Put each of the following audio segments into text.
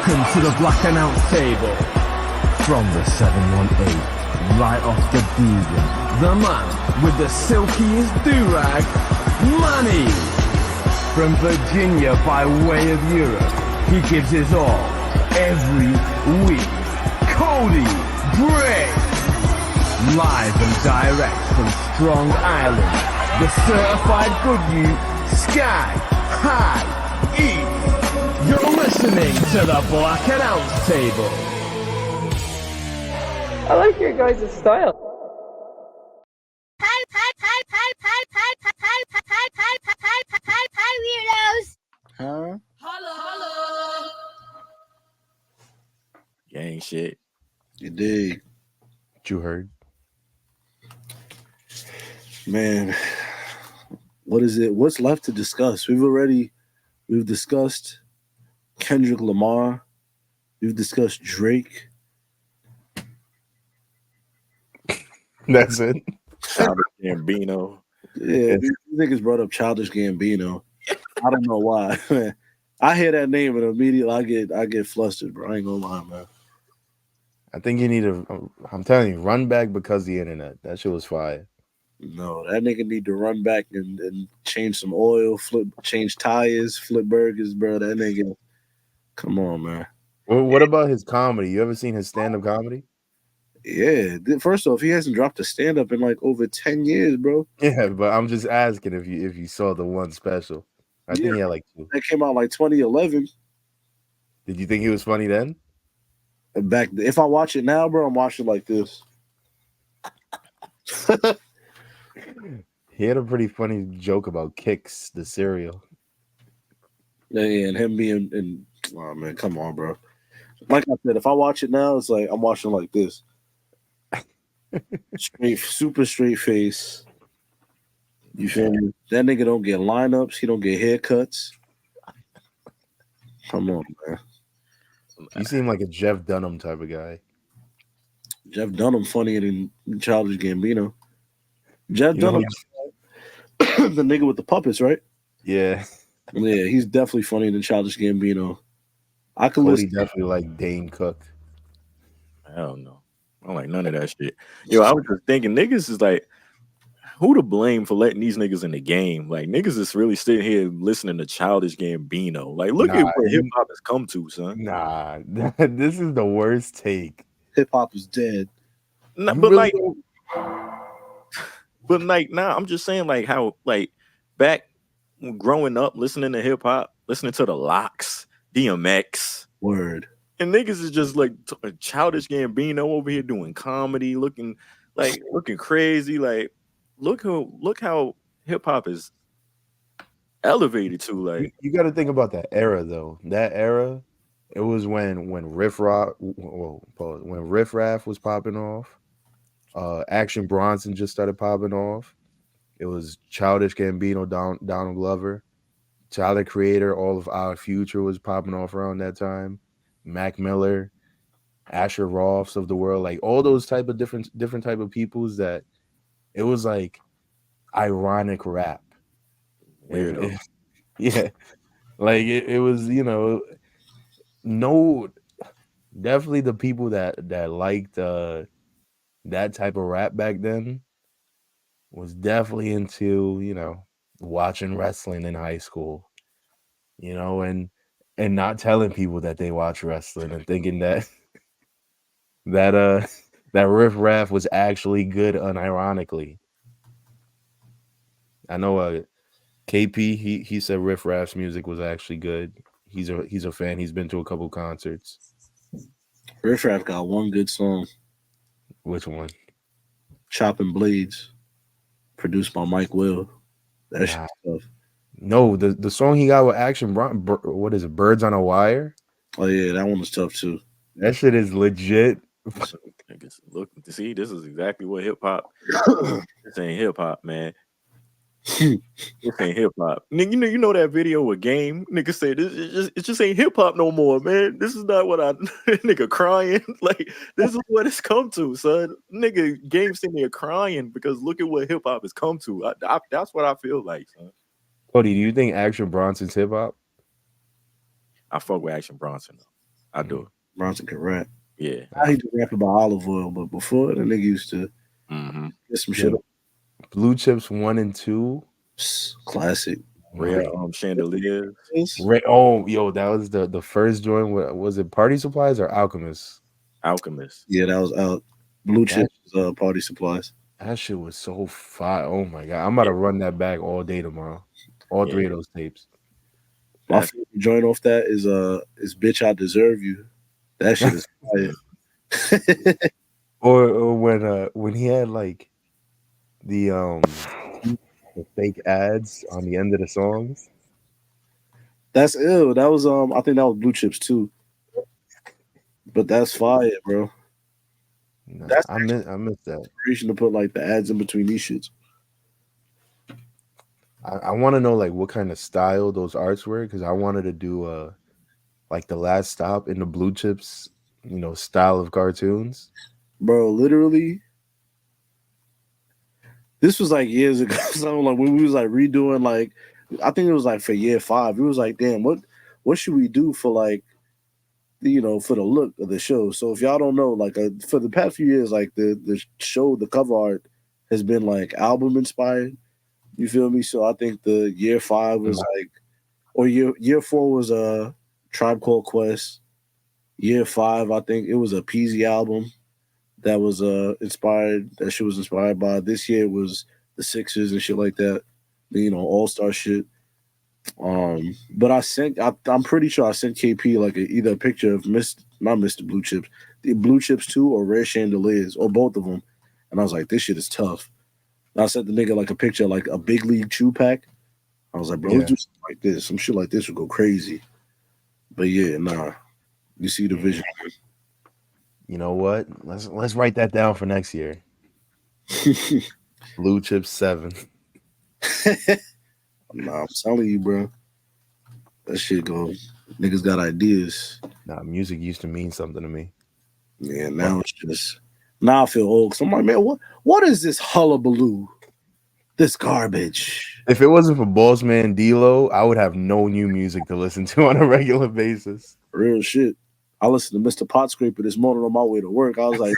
Welcome to the Black Announce Table. From the 718, right off the Deegan, the man with the silkiest do-rag, Manny. From Virginia by way of Europe, he gives his all every week. Cody Brick. Live and direct from Strong Island, the certified good you, Sky High East. You're listening to the Black Announce Table. I like your guys' style. Weirdos. Huh? Hello. Gang shit. You dig? What you heard? Man, what is it? What's left to discuss? We've discussed Kendrick Lamar. We've discussed Drake. That's it. Childish Gambino. Yeah, these niggas brought up Childish Gambino. I don't know why. I hear that name and immediately I get flustered, bro. I ain't gonna lie, man. I think you need to. I'm telling you, run back because of the internet. That shit was fire. No, that nigga need to run back and change some oil, change tires, flip burgers, bro. That nigga, come on, man. Well, what about his comedy? You ever seen his stand-up comedy? Yeah, first off, he hasn't dropped a stand-up in like over 10 years, bro. Yeah, but I'm just asking if you saw the one special. I think he had like 2. That came out like 2011. Did you think he was funny then? If I watch it now, bro, I'm watching like this. He had a pretty funny joke about Kix, the cereal. Yeah, and him being oh man, come on, bro. Like I said, if I watch it now, it's like I'm watching like this. Super straight face. You feel me? That nigga don't get lineups. He don't get haircuts. Come on, man. You seem like a Jeff Dunham type of guy. Jeff Dunham funnier than Childish Gambino. Jeff Dunham, the nigga with the puppets, right? Yeah. Yeah, he's definitely funnier than Childish Gambino. I could Cody listen. definitely like Dane Cook. I don't know. I don't like none of that shit. Yo, I was just thinking, niggas is like, who to blame for letting these niggas in the game? Like, niggas is really sitting here listening to Childish Gambino. Like, look at where hip hop has come to, son. Nah, this is the worst take. Hip hop is dead. Nah, but really now I'm just saying, like, how, like, back growing up, listening to hip hop, listening to the Locks, DMX. Word. And niggas is just like Childish Gambino over here doing comedy, looking crazy. Like, look how hip hop is elevated to. Like, you got to think about that era though. That era, it was when Riff Raff was popping off. Action Bronson just started popping off. It was Childish Gambino, Donald Glover, Tyler Creator, all of Our Future was popping off around that time. Mac Miller, Asher Roths of the world, like all those type of different type of peoples that it was like ironic rap. Weirdo. Yeah. Like it was, definitely the people that liked that type of rap back then was definitely into, watching wrestling in high school, and not telling people that they watch wrestling and thinking that Riff Raff was actually good unironically. I know KP he said Riff Raff's music was actually good. He's a fan. He's been to a couple concerts. Riff Raff got one good song. Which one? Chopping Blades, produced by Mike Will. That shit tough. No, the song he got with Action what is it? Birds on a Wire? Oh yeah, that one was tough too. That shit is legit. Look, see, this is exactly what hip hop. This ain't hip hop, man. This ain't hip hop. Nigga, you know that video with Game? Nigga said it just ain't hip hop no more, man. This is not what I nigga crying. Like, this is what it's come to, son. Nigga, Game sitting there crying because look at what hip hop has come to. That's what I feel like, son. Cody, do you think Action Bronson's hip hop? I fuck with Action Bronson though. I do. Bronson can rap. Yeah. Now he just rap about olive oil, but before the nigga used to get some shit. Blue Chips 1 and 2. Classic. Rare chandeliers. Oh, yo, that was the first joint. Was it Party Supplies or Alchemist? Alchemist. Yeah, that was out. Blue Chips Party Supplies. That shit was so fire. Oh my god. I'm about to run that back all day tomorrow. All three of those tapes. My favorite joint off that is Bitch I Deserve You. That shit is fire. or when he had like the fake ads on the end of the songs. That's ill. That was I think that was Blue Chips too. But that's fire, bro. No, That's I miss that. Creation to put like the ads in between these shits. I want to know like what kind of style those arts were, because I wanted to do like the last stop in the Blue Chips, style of cartoons. Bro, literally, this was like years ago. So like when we was like redoing, like I think it was like for year 5. It was like, damn, what should we do for like for the look of the show? So if y'all don't know, like for the past few years, like the show, the cover art has been like album inspired. You feel me? So I think the year 5 was like, or year 4 was a Tribe Called Quest. Year 5, I think it was a Peasy album that was inspired. That shit was inspired by. This year was the Sixers and shit like that. All-star shit. But I'm pretty sure I sent KP like either a picture of not Mr. Blue Chips, the Blue Chips 2 or Rare Chandeliers or both of them, and I was like, this shit is tough. And I sent the nigga like a picture of, like a Big League chew pack. I was like, bro, let's do something like this. Some shit like this would go crazy. But yeah, nah. You see the vision. You know what? Let's write that down for next year. Blue Chips 7. Nah, I'm telling you, bro. That shit go. Niggas got ideas. Nah, music used to mean something to me. Yeah, now it's just. Now I feel old. Cause I'm like, man, what is this hullabaloo? This garbage. If it wasn't for Boss Man D-Lo, I would have no new music to listen to on a regular basis. Real shit. I listened to Mr. Pot Scraper this morning on my way to work. I was like,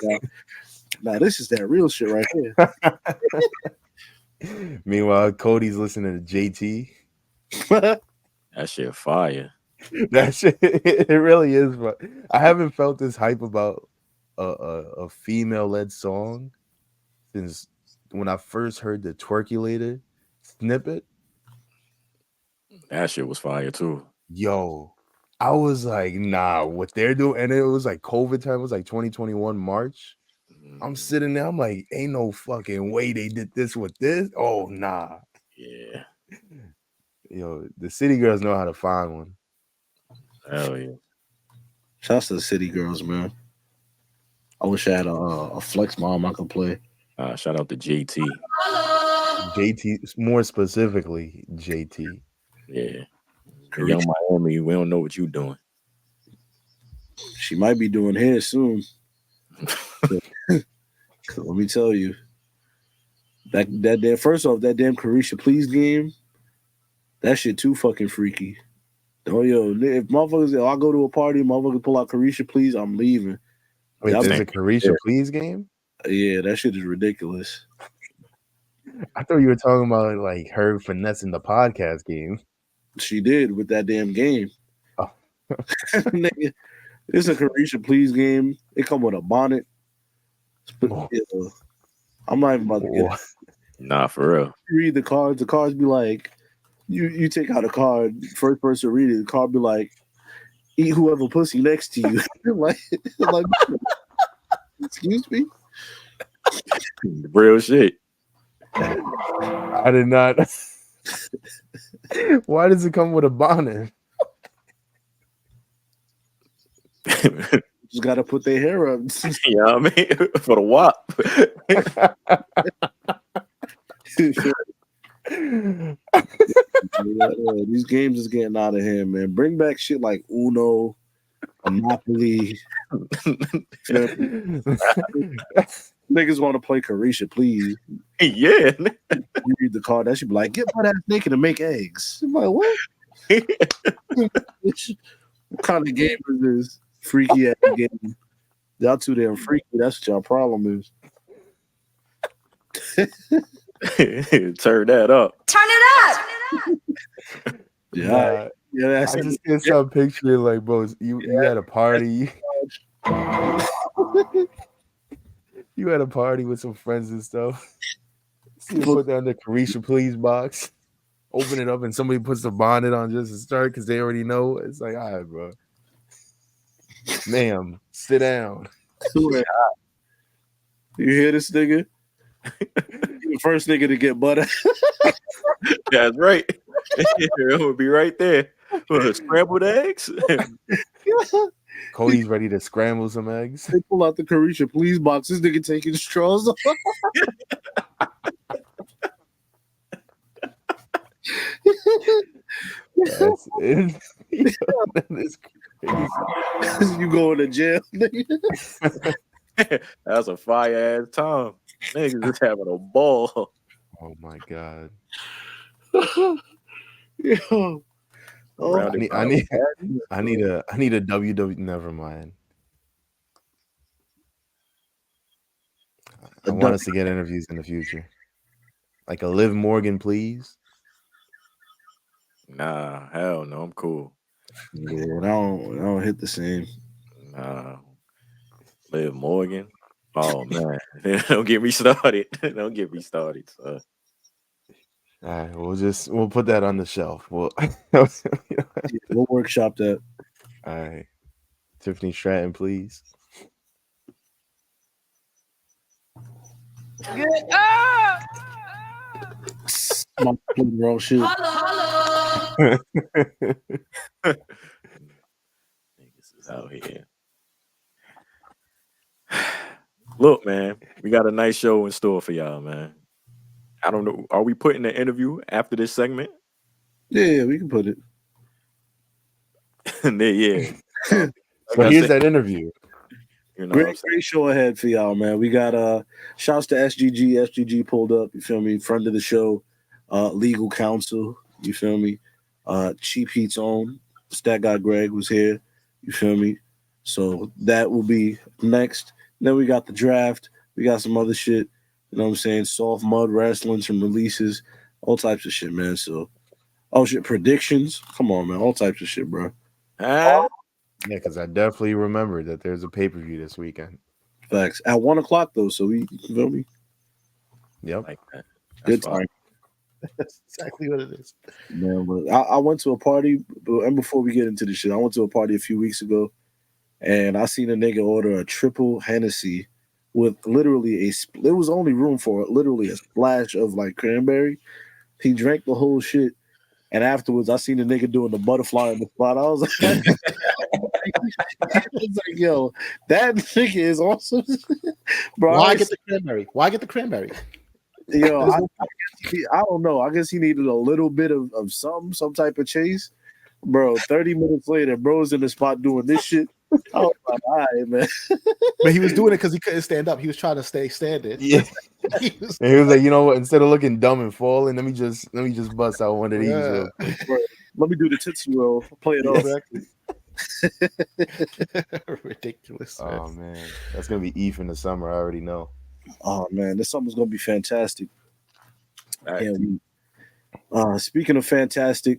nah, this is that real shit right here. Meanwhile, Cody's listening to JT. That shit fire. That shit, it really is. But I haven't felt this hype about a female-led song since when I first heard the Twerkulator snippet. That shit was fire too. Yo, I was like, nah, what they're doing, and it was like COVID time. It was like 2021 March. I'm sitting there, I'm like, ain't no fucking way they did this with this. Oh, nah. Yeah. Yo, the City Girls know how to find one. Hell yeah. Shouts to the City Girls, man. I wish I had a flex mom I could play. Shout out to JT. JT, more specifically, JT. Yeah. Young Miami, we don't know what you doing. She might be doing hair soon. Let me tell you. That damn, first off, that damn Carisha Please game, that shit too fucking freaky. Oh, yo, if motherfuckers, I go to a party, motherfuckers pull out Carisha Please, I'm leaving. Wait, there's a Carisha Please game? Yeah, that shit is ridiculous. I thought you were talking about like her finessing the podcast game. She did with that damn game. Oh. Nigga, it's a Carisha Please game. It come with a bonnet. I'm not even about to get it. Nah, for real. You read the cards be like, you take out a card, first person to read it, the card be like, eat whoever pussy next to you. like, excuse me? Real shit. I did not. Why does it come with a bonnet? Just gotta put their hair up. You know what I mean? For the WAP. These games is getting out of hand, man. Bring back shit like Uno, Monopoly. Niggas want to play Carisha, please. Yeah. You read the card, that should be like, get butt ass naked and make eggs. I'm like, what? What kind of game is this? freaky at the game. Y'all too damn freaky. That's what y'all problem is. Turn that up. Turn it up. Yeah, yeah. That's I just can't stop picturing like, bro, you had a party. You had a party with some friends and stuff. You put down the Carisha Please box, open it up, and somebody puts the bonnet on just to start because they already know. It's like, all right, bro. Ma'am, sit down. You hear this nigga? The first nigga to get butter. That's right. It would be right there. Scrambled eggs. Cody's ready to scramble some eggs. They pull out the Carisha Please box. This nigga taking straws off. That's it. That's crazy. You going to jail, nigga? That's a fire ass time. Niggas just having a ball. Oh my god. Yo. Oh, I need a WWE. Never mind. I want us to get interviews in the future, like a Liv Morgan, please. Nah, hell no, I'm cool. Yeah, I don't hit the same. Nah, Liv Morgan. Oh man, don't get me started. Don't get me started. So. All right, we'll put that on the shelf. We'll We'll workshop that. All right, Tiffany Stratton, please. Wrong shit. Hello. Niggas is out here. Look, man, we got a nice show in store for y'all, man. I don't know. Are we putting the interview after this segment? Yeah, we can put it. Yeah. But here's that interview. You know, Great show ahead for y'all, man. We got shouts to SGG. SGG pulled up, you feel me? Friend of the show, legal counsel, you feel me? Cheap Heat's own Stat Guy Greg was here, you feel me? So that will be next. Then we got the draft. We got some other shit, you know what I'm saying? Soft mud wrestling, some releases, all types of shit, man. So, predictions. Come on, man. All types of shit, bro. Yeah, because I definitely remember that there's a pay-per-view this weekend. Facts. At 1 o'clock, though, so you feel me? Yep. like that. Good fine. time. That's exactly what it is. Man, but I went to a party, and before we get into the shit, I went to a party a few weeks ago, and I seen a nigga order a triple Hennessy with literally there was only room for literally a splash of like cranberry. He drank the whole shit, and afterwards, I seen the nigga doing the butterfly in the spot. I was like, I was like, yo, that nigga is awesome, bro. Why get the cranberry? Why get the cranberry? Yo, I don't know. I guess he needed a little bit of some type of chase. Bro, 30 minutes later, bro's in the spot doing this shit. I was like, all right, man. But he was doing it because he couldn't stand up. He was trying to stay standing. Yeah. He was- And he was like, you know what? Instead of looking dumb and falling, let me just bust out one of these. Yeah. real quick. Bro, let me do the Tootsie Roll. Play it off. Ridiculous. Oh man, that's gonna be Eve in the summer. I already know. Oh man, this summer's gonna be fantastic. All right. And speaking of fantastic,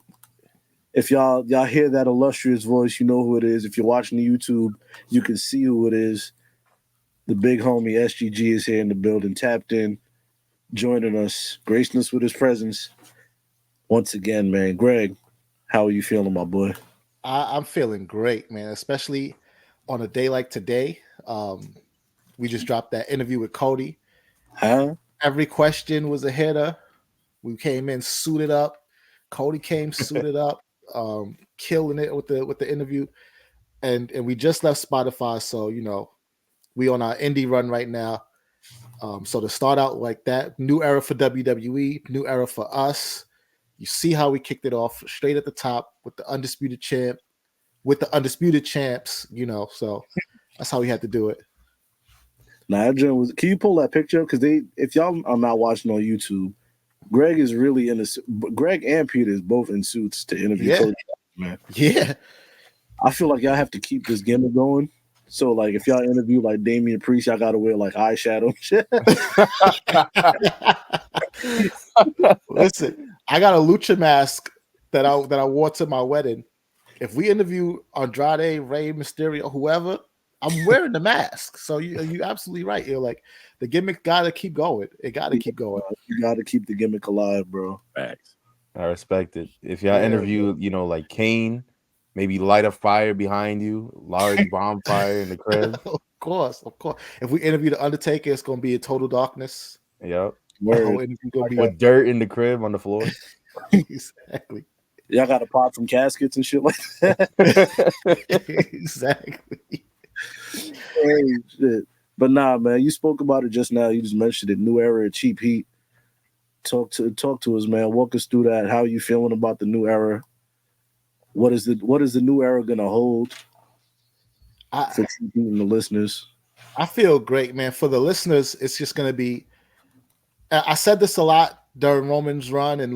if y'all hear that illustrious voice, you know who it is. If you're watching the YouTube, you can see who it is. The big homie SGG is here in the building, tapped in, joining us, gracing us with his presence. Once again, man. Greg, how are you feeling, my boy? I'm feeling great, man, especially on a day like today. We just dropped that interview with Cody. Huh? Every question was a hitter. We came in suited up. Cody came suited up, killing it with the interview. And we just left Spotify, so you know, we on our indie run right now. So to start out like that, new era for WWE, new era for us. You see how we kicked it off straight at the top with the undisputed champ, with the undisputed champs, you know. So that's how we had to do it. Nah, that joint was. Can you pull that picture up? Because if y'all are not watching on YouTube, Greg is really in a. Greg and Peter is both in suits to interview Yeah. Cody, man. Yeah. I feel like y'all have to keep this gimmick going. So like if y'all interview like Damian Priest, y'all gotta wear like eyeshadow and shit. Listen, I got a lucha mask that I wore to my wedding. If we interview Andrade, Rey Mysterio, whoever, I'm wearing the mask. So you absolutely right. You're like the gimmick gotta keep going. It gotta keep going. You gotta keep the gimmick alive, bro. Facts. I respect it. If y'all interview, like Kane, maybe light a fire behind you, large bonfire in the crib. Of course. If we interview the Undertaker, it's gonna be in total darkness. Yep. With dirt in the crib on the floor. Exactly. Y'all got to pop from caskets and shit like that. Exactly. Hey, shit. But nah, man, you spoke about it just now. You just mentioned it. New era of Cheap Heat. Talk to us, man. Walk us through that. How are you feeling about the new era? What is the new era gonna hold for Cheap Heat and the listeners? I feel great, man. For the listeners, it's just gonna be. I said this a lot during Roman's run, and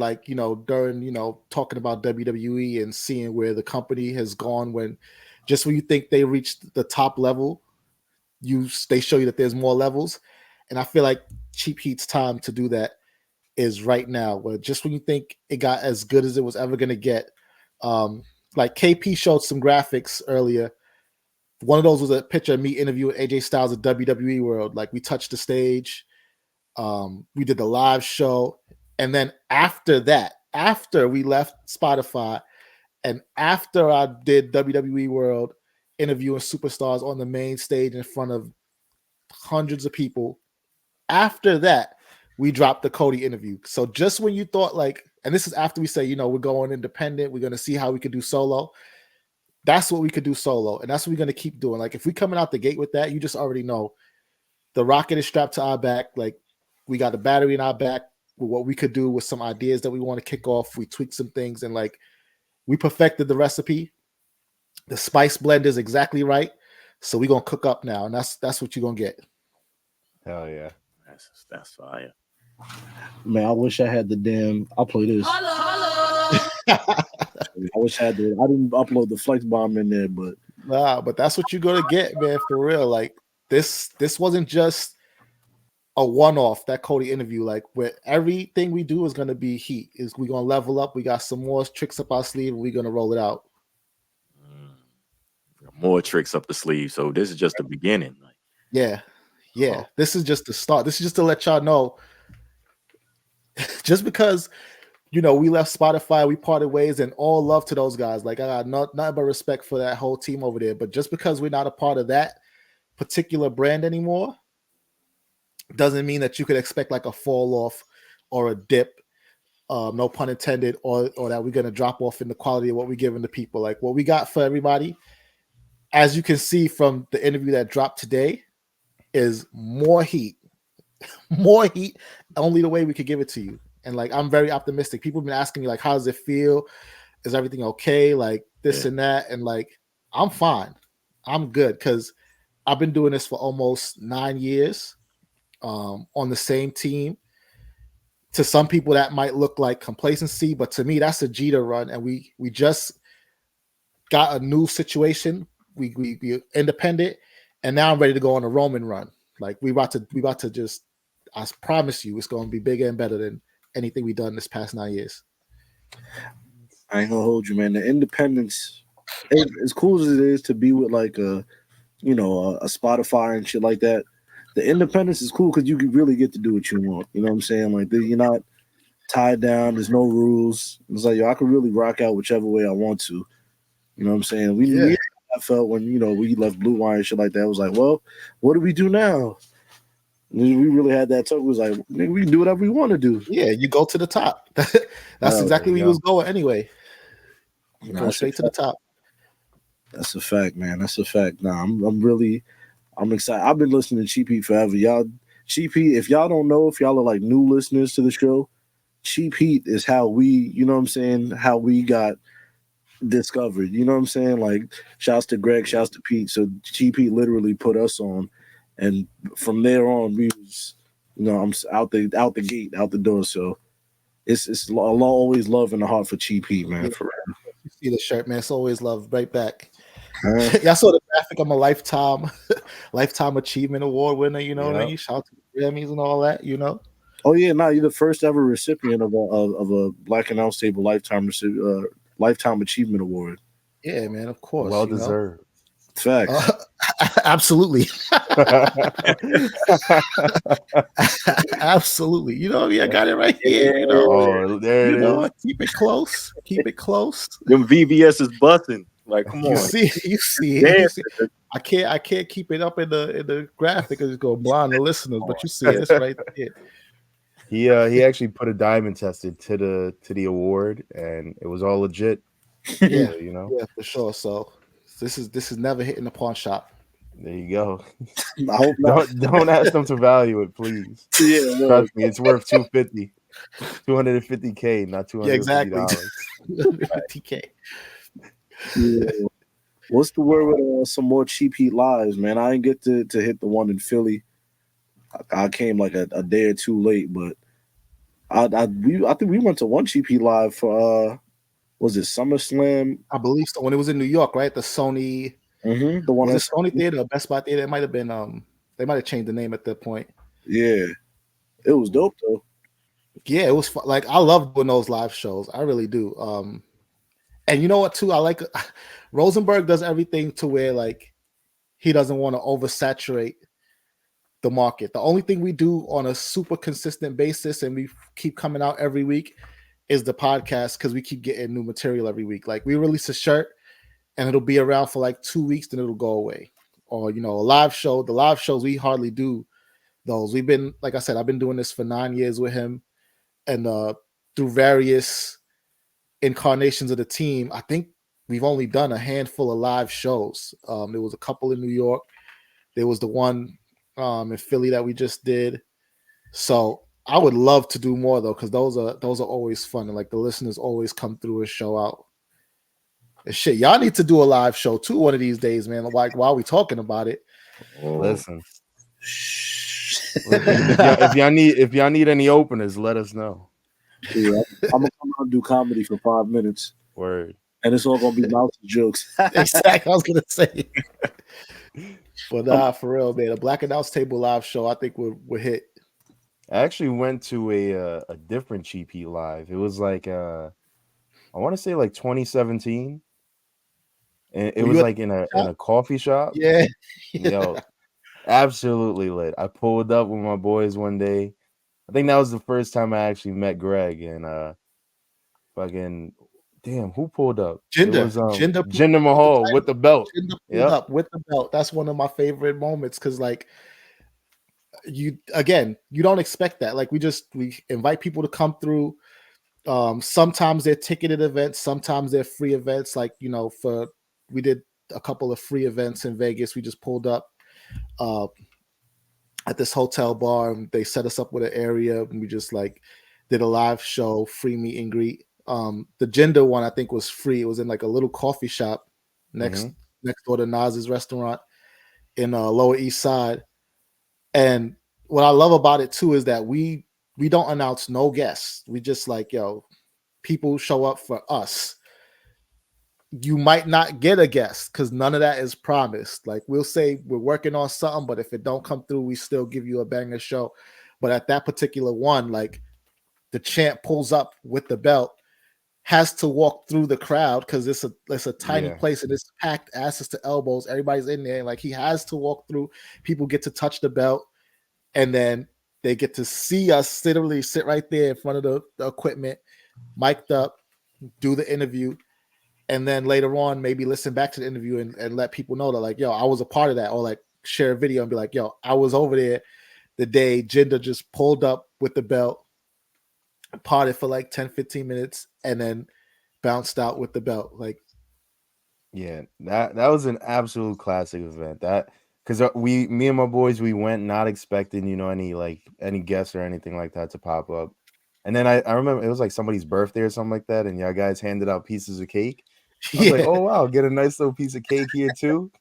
during talking about WWE and seeing where the company has gone. When you think they reached the top level, they show you that there's more levels, and I feel like Cheap Heat's time to do that is right now. Where just when you think it got as good as it was ever gonna get, like KP showed some graphics earlier. One of those was a picture of me interviewing AJ Styles at WWE World. Like we touched the stage. We did the live show, and then after we left Spotify, and after I did WWE World interviewing superstars on the main stage in front of hundreds of people, after that we dropped the Cody interview. So just when you thought and this is after we say we're going independent, we're going to see how we could do solo. That's what we could do solo, and that's what we're going to keep doing. Like if we coming out the gate with that, you just already know the rocket is strapped to our back. Like we got a battery in our back with what we could do with some ideas that we want to kick off. We tweaked some things and we perfected the recipe. The spice blend is exactly right. So we're going to cook up now. And that's what you're going to get. Hell yeah. That's fire. Man, I wish I had the damn. I'll play this. Hello. I wish I had the. I didn't upload the flex bomb in there, but but that's what you're going to get, man, for real. Like this wasn't just a one-off, that Cody interview. Like where everything we do is going to be heat. Is we're going to level up. We got some more tricks up our sleeve, and we're going to roll it out. More tricks up the sleeve. So this is just the beginning. Yeah. This is just the start. This is just to let y'all know. Just because we left Spotify, we parted ways, and all love to those guys. Like I got nothing but respect for that whole team over there. But just because we're not a part of that particular brand anymore, doesn't mean that you could expect like a fall off or a dip, no pun intended, or that we're gonna drop off in the quality of what we're giving to people. Like what we got for everybody, as you can see from the interview that dropped today, is more heat. More heat, only the way we could give it to you. And I'm very optimistic. People have been asking me how does it feel? Is everything okay? Like this and that. And I'm fine. I'm good because I've been doing this for almost 9 years. On the same team. To some people that might look like complacency, but to me that's a Jeter run, and we just got a new situation. We independent, and now I'm ready to go on a Roman run. Like we about to just, I promise you, it's going to be bigger and better than anything we've done this past 9 years. I ain't gonna hold you, man. The independence, as cool as it is to be with a Spotify and shit like that. The independence is cool because you can really get to do what you want. You know what I'm saying? You're not tied down. There's no rules. It's I can really rock out whichever way I want to. You know what I'm saying? I felt when we left Blue Wire and shit like that. It was well, what do we do now? And we really had that talk. It was nigga, we can do whatever we want to do. Yeah, you go to the top. That's exactly where you was going anyway. You go straight to the top. That's a fact, man. That's a fact. Nah, I'm excited. I've been listening to Cheap Heat forever. Y'all, Cheap Heat, if y'all don't know, if y'all are new listeners to the show, Cheap Heat is how we, how we got discovered. You know what I'm saying? Shouts to Greg, shouts to Pete. So Cheap Heat literally put us on. And from there on, we was, I'm out the gate, out the door. So it's always love in the heart for Cheap Heat, man. Yeah. For real. You see the shirt, man. It's always love. Right back. Y'all saw the graphic. I'm a lifetime achievement award winner. You know what I mean? Shout out to the Grammys and all that. You know. Oh yeah, no, you're the first ever recipient of a Black Announce Table lifetime achievement award. Yeah, man. Of course. Well deserved. Facts. Absolutely. Absolutely. You know, I got it right here. You know, there it is. Keep it close. Keep it close. Them VVS is busting. Like, come on. You see it. I can't keep it up in the graphic because it's going blind the listeners, but you see it. It's right there. He actually put a diamond tested to the award, and it was all legit. Yeah, so, you know. Yeah, for sure. So this is never hitting the pawn shop. There you go. I hope not. Don't ask them to value it, please. Yeah, trust me, it's worth $250K, not $250. Yeah, exactly. $250K. Yeah. What's the word with some more cheap heat lives, man? I didn't get to hit the one in Philly. I came like a day or two late, but I think we went to one cheap heat live for was it SummerSlam? I believe so. When it was in New York, right? The Sony. Mm-hmm. The one was it Sony Theater, Best Buy Theater. It might have been. They might have changed the name at that point. Yeah, it was dope though. Yeah, it was fun. Like I love doing those live shows. I really do. And you know what? Too, I like Rosenberg does everything to where like he doesn't want to oversaturate the market. The only thing we do on a super consistent basis, and we keep coming out every week, is the podcast because we keep getting new material every week. Like we release a shirt and it'll be around for like 2 weeks, then it'll go away. Or, you know, a live show. The live shows, we hardly do those. We've been, like I said, I've been doing this for 9 years with him. And through various incarnations of the team, I think we've only done a handful of live shows. There was a couple in New York. There was the one in Philly that we just did. So I would love to do more though, because those are always fun. And like the listeners always come through and show out. And shit, y'all need to do a live show too one of these days, man. Like while we talking about it. Listen. if y'all need any openers, let us know. Yeah, I'm gonna come out and do comedy for 5 minutes. Word. And it's all gonna be mouse jokes. Exactly, I was gonna say. But for real, man, a Black Announce Table live show, I think would hit. I actually went to a different Cheap Heat live. It was like I want to say like 2017. And it was like in a coffee shop. Yeah. Yo, absolutely lit. I pulled up with my boys one day. I think that was the first time I actually met Greg and fucking damn, who pulled up? Jinder Mahal with the belt. Jinder pulled up with the belt. That's one of my favorite moments because like you don't expect that. Like we invite people to come through. Sometimes they're ticketed events, sometimes they're free events. Like, you know, we did a couple of free events in Vegas. We just pulled up at this hotel bar and they set us up with an area and we just like did a live show, free meet and greet. The Jinder one I think was free. It was in like a little coffee shop next door to Nas's restaurant in Lower East Side. And what I love about it too is that we don't announce no guests. We just like, yo, people show up for us. You might not get a guest because none of that is promised. Like we'll say we're working on something, but if it don't come through, we still give you a banger show. But at that particular one, like the champ pulls up with the belt, has to walk through the crowd because it's a tiny place and it's packed asses to elbows. Everybody's in there. Like he has to walk through. People get to touch the belt, and then they get to see us literally sit right there in front of the equipment, mic'd up, do the interview. And then later on, maybe listen back to the interview and let people know that, like, yo, I was a part of that. Or like share a video and be like, yo, I was over there the day Jinder just pulled up with the belt, parted for like 10, 15 minutes, and then bounced out with the belt. Like, yeah, that was an absolute classic event. That because me and my boys, we went not expecting, you know, any guests or anything like that to pop up. And then I remember it was like somebody's birthday or something like that, and y'all guys handed out pieces of cake. I was like, oh wow, get a nice little piece of cake here too.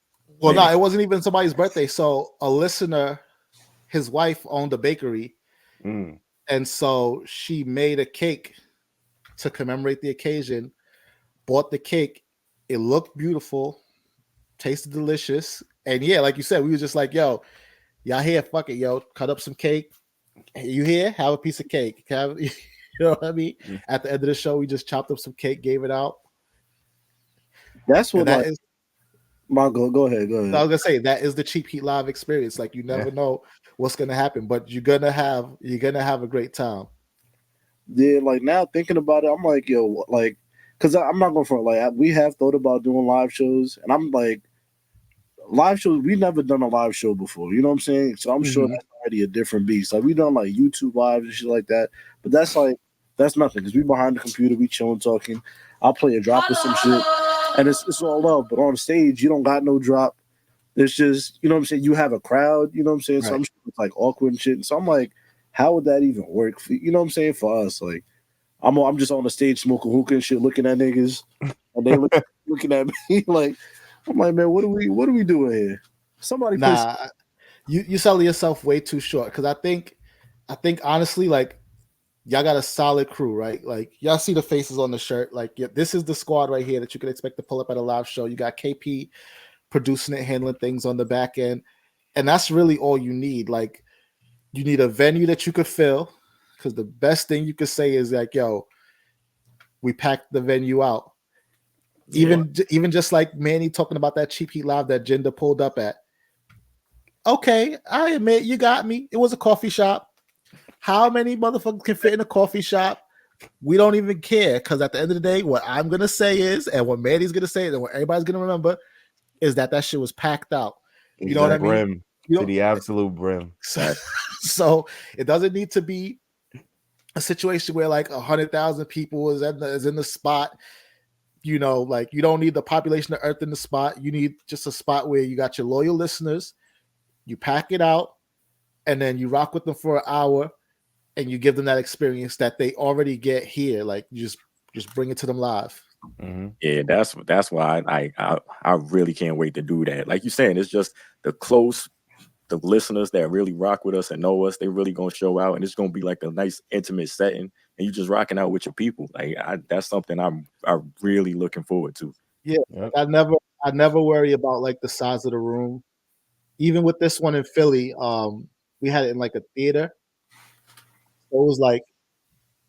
Well, no, it wasn't even somebody's birthday. So a listener, his wife owned a bakery, and so she made a cake to commemorate the occasion. Bought the cake. It looked beautiful. tasted delicious. And yeah, like you said, we was just like, yo, y'all here, fuck it, yo, cut up some cake. Hey, you here? Have a piece of cake. You know what I mean? At the end of the show, we just chopped up some cake, gave it out. That's what that is. Go ahead. I was gonna say that is the Cheap Heat Live experience. Like you never know what's gonna happen, but you're gonna have a great time. Yeah, like now thinking about it, I'm like, yo, like, because I'm not going for like we have thought about doing live shows, and I'm like, live shows, we've never done a live show before, you know what I'm saying? So I'm sure that's already a different beast. Like we done like YouTube lives and shit like that, but that's nothing because we behind the computer, we chilling, talking. I'll play a drop of some shit, and it's all love. But on stage, you don't got no drop. It's just, you know what I'm saying? You have a crowd, you know what I'm saying? So I'm sure it's like awkward and shit. And so I'm like, how would that even work? You know what I'm saying? For us, like, I'm just on the stage smoking hookah and shit, looking at niggas, and they looking at me like, I'm like, man, what are we doing here? Somebody, you selling yourself way too short. Because I think honestly, like, y'all got a solid crew, right? Like, y'all see the faces on the shirt. Like, this is the squad right here that you can expect to pull up at a live show. You got KP producing it, handling things on the back end, and that's really all you need. Like, you need a venue that you could fill, because the best thing you could say is like, yo, we packed the venue out. Even just like Manny talking about that Cheap Heat Live that Jinder pulled up at. Okay, I admit you got me. It was a coffee shop. How many motherfuckers can fit in a coffee shop? We don't even care, because at the end of the day, what I'm gonna say is, and what Manny's gonna say, and what everybody's gonna remember, is that shit was packed out. You know what I mean? To the absolute brim. So it doesn't need to be a situation where like 100,000 people is in the spot. You know, like you don't need the population of Earth in the spot. You need just a spot where you got your loyal listeners. You pack it out, and then you rock with them for an hour, and you give them that experience that they already get here. Like you just bring it to them live. Mm-hmm. Yeah, that's why I really can't wait to do that. Like you saying, it's just the listeners that really rock with us and know us. They really gonna show out, and it's gonna be like a nice intimate setting, and you just rocking out with your people. Like that's something I'm really looking forward to. Yeah, yep. I never worry about like the size of the room. Even with this one in Philly, we had it in like a theater. It was like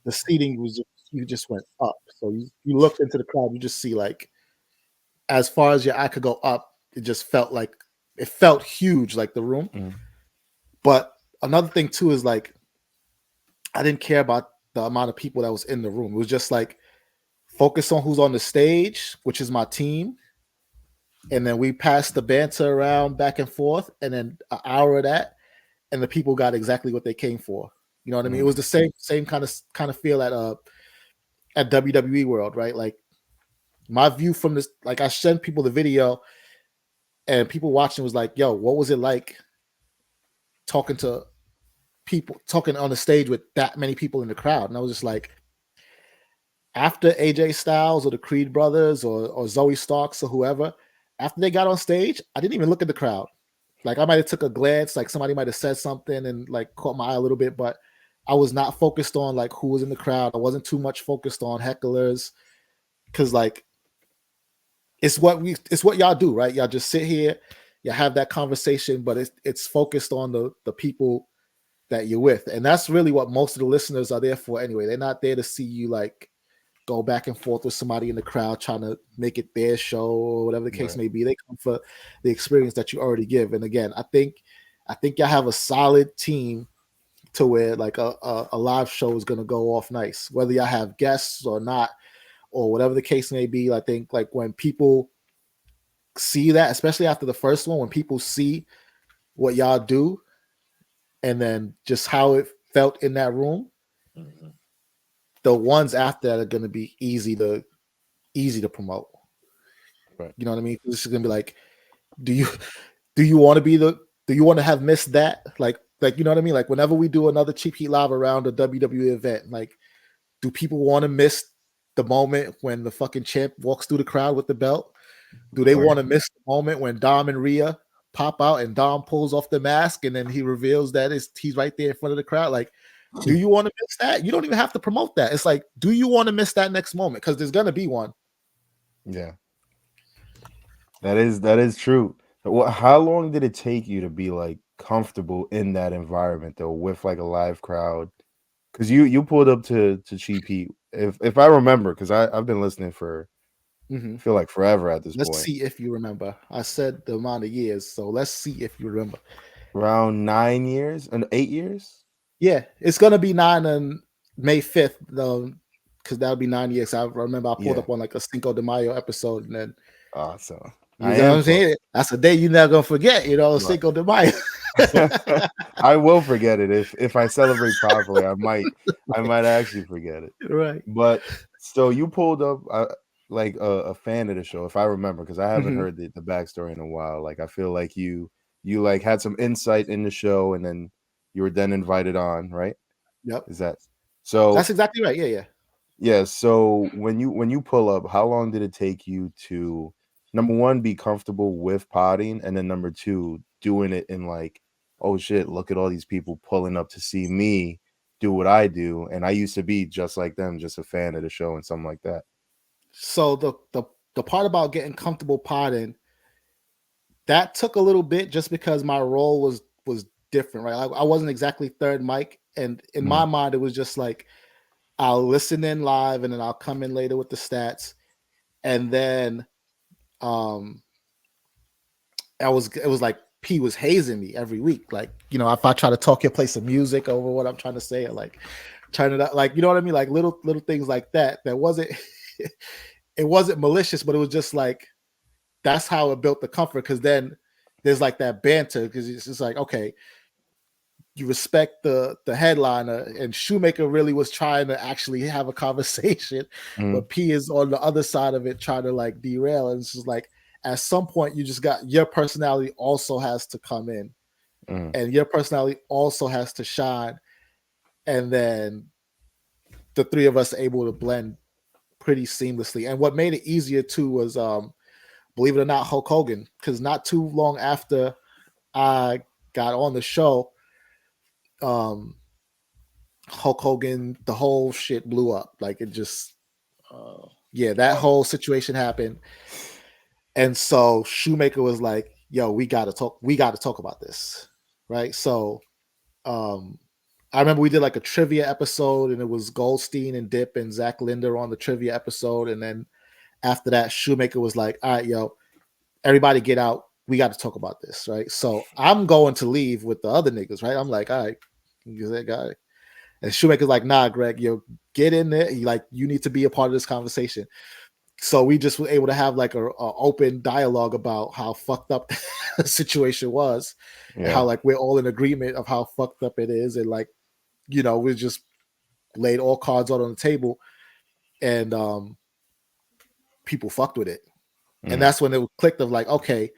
the seating was you just went up. So you looked into the crowd, you just see like as far as your eye could go up, it just felt huge, like the room. Mm. But another thing too is like I didn't care about the amount of people that was in the room. It was just like focus on who's on the stage, which is my team. And then we passed the banter around back and forth, and then an hour of that, and the people got exactly what they came for. You know what I mean? It was the same kind of feel at WWE World, right? Like my view from this, like I sent people the video, and people watching was like, "Yo, what was it like talking to people, talking on the stage with that many people in the crowd?" And I was just like, after AJ Styles or the Creed brothers or Zoe Starks or whoever, after they got on stage, I didn't even look at the crowd. Like I might have took a glance, like somebody might have said something and like caught my eye a little bit, but I was not focused on like who was in the crowd. I wasn't too much focused on hecklers, because like it's what y'all do, right? Y'all just sit here, you have that conversation, but it's focused on the people that you're with, and that's really what most of the listeners are there for anyway. They're not there to see you like go back and forth with somebody in the crowd trying to make it their show or whatever the case may be. They come for the experience that you already give. And again, I think y'all have a solid team to where like a live show is going to go off nice, whether y'all have guests or not, or whatever the case may be. I think like when people see that, especially after the first one, when people see what y'all do and then just how it felt in that room, the ones after that are going to be easy to promote. Right. You know what I mean? This is going to be like, do you want to have missed that? Like, you know what I mean? Like whenever we do another Cheap Heat Live around a WWE event, like, do people want to miss the moment when the fucking champ walks through the crowd with the belt? Do they want to miss the moment when Dom and Rhea pop out and Dom pulls off the mask and then he reveals that he's right there in front of the crowd? Like, do you want to miss that? You don't even have to promote that. It's like, do you want to miss that next moment? Because there's going to be one. Yeah. That is true. How long did it take you to be like comfortable in that environment though, with like a live crowd? Because you pulled up to Cheap Heat, if I remember, because I've been listening for I feel like forever at this Let's point. see if you remember. I said the amount of years, so let's see if you remember. Around 9 years and 8 years. Yeah, it's gonna be 9 on May 5th, though, because that'll be 9 years. I remember I pulled up on like a Cinco de Mayo episode, and then awesome. You know what I'm saying? That's a day you're not gonna forget, you know, Cinco de Mayo. I will forget it if I celebrate properly. I might actually forget it. Right. But still, you pulled up like a fan of the show, if I remember, because I haven't heard the backstory in a while. Like I feel like you like had some insight in the show, and then you were then invited on, right? Yep. Is that so? That's exactly right. Yeah. Yeah. So when you pull up, how long did it take you to, number one, be comfortable with potting, and then number two, doing it in like, oh shit, look at all these people pulling up to see me do what I do, and I used to be just like them, just a fan of the show and something like that. So the part about getting comfortable potting, that took a little bit just because my role was different, right? I wasn't exactly third mic, and in my mind, it was just like I'll listen in live, and then I'll come in later with the stats, and then it was like P was hazing me every week. Like, you know, if I try to talk your play some music over what I'm trying to say, or like turn it up, like, you know what I mean? Like little things like that. That wasn't it wasn't malicious, but it was just like that's how it built the comfort. Because then there's like that banter, because it's just like, okay, you respect the headliner, and Shoemaker really was trying to actually have a conversation, but P is on the other side of it trying to like derail. And it's just like at some point you just got your personality also has to come in, and your personality also has to shine, and then the three of us are able to blend pretty seamlessly. And what made it easier too was believe it or not, Hulk Hogan, because not too long after I got on the show, Hulk Hogan, the whole shit blew up. Like it just that whole situation happened. And so Shoemaker was like, yo, we gotta talk about this. Right. So I remember we did like a trivia episode, and it was Goldstein and Dip and Zach Linder on the trivia episode. And then after that, Shoemaker was like, all right, yo, everybody get out. We got to talk about this. Right. So I'm going to leave with the other niggas. Right. I'm like, all right, you that guy. And Shoemaker's like, nah, Greg, yo, get in there. You need to be a part of this conversation. So we just were able to have like a open dialogue about how fucked up the situation was, and how like we're all in agreement of how fucked up it is. And like, you know, we just laid all cards out on the table, and people fucked with it. And that's when it clicked of like, okay,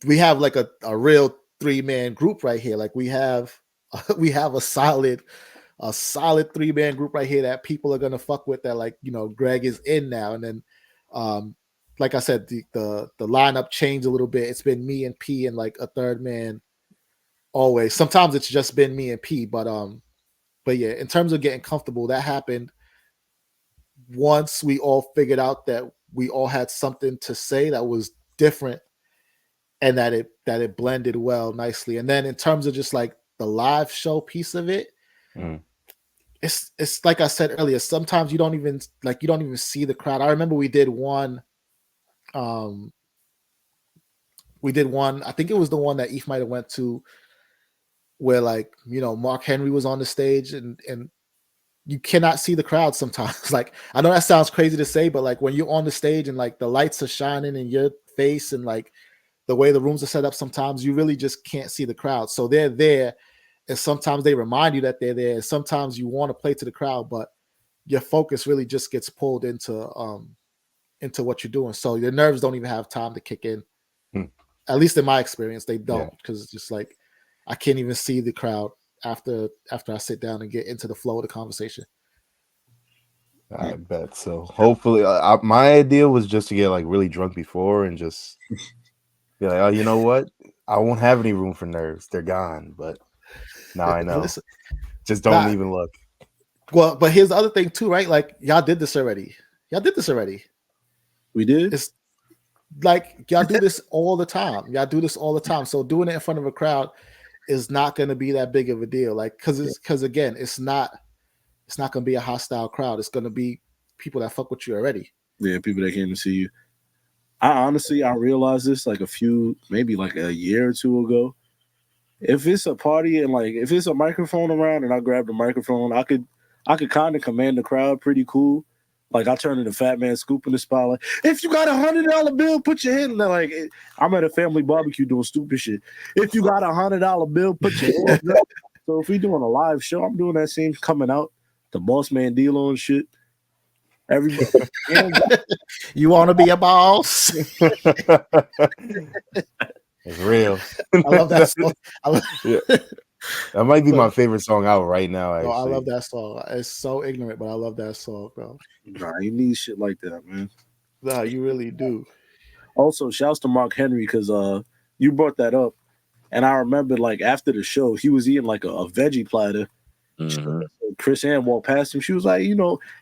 we have like a real 3-man group right here. Like we have a solid 3-man group right here that people are gonna fuck with, that like, you know, Greg is in now. And then like I said, the lineup changed a little bit. It's been me and P and like a third man always. Sometimes it's just been me and P, but yeah, in terms of getting comfortable, that happened once we all figured out that we all had something to say that was different, and that it blended well nicely. And then in terms of just like the live show piece of it, it's like I said earlier, sometimes you don't even see the crowd. I remember we did one, I think it was the one that Eve might have went to, where like, you know, Mark Henry was on the stage, and you cannot see the crowd sometimes. Like, I know that sounds crazy to say, but like when you're on the stage and like the lights are shining in your face, and like the way the rooms are set up, sometimes you really just can't see the crowd. So they're there, and sometimes they remind you that they're there, and sometimes you want to play to the crowd, but your focus really just gets pulled into what you're doing. So your nerves don't even have time to kick in. At least in my experience, they don't, because it's just like I can't even see the crowd after I sit down and get into the flow of the conversation. I bet so. Hopefully, my idea was just to get like really drunk before and just be like, oh, you know what? I won't have any room for nerves. They're gone. But now I know. Listen, just don't even look. Well, but here's the other thing too, right? Like y'all did this already. We did. like y'all do this all the time. Y'all do this all the time. So doing it in front of a crowd is not going to be that big of a deal. Like because again, it's not going to be a hostile crowd. It's going to be people that fuck with you already. Yeah, people that came to see you. I realized this like maybe like a year or two ago. If it's a party and like if it's a microphone around and I grab the microphone, I could kind of command the crowd pretty cool. Like I turn into Fat Man Scoop in the spot. Like, if you got $100 bill, put your hand in there. Like I'm at a family barbecue doing stupid shit. If you got $100 bill, put your hand in there. So if we doing a live show, I'm doing that same coming out, the Boss Man deal and shit. Everybody, you want to be a boss? It's real. I love that song. That might be my favorite song out right now. Actually, I love that song. It's so ignorant, but I love that song, bro. Nah, you need shit like that, man. Nah, you really do. Also, shouts to Mark Henry because you brought that up, and I remember like after the show, he was eating like a veggie platter. Mhm. Chris Ann walked past him. She was like,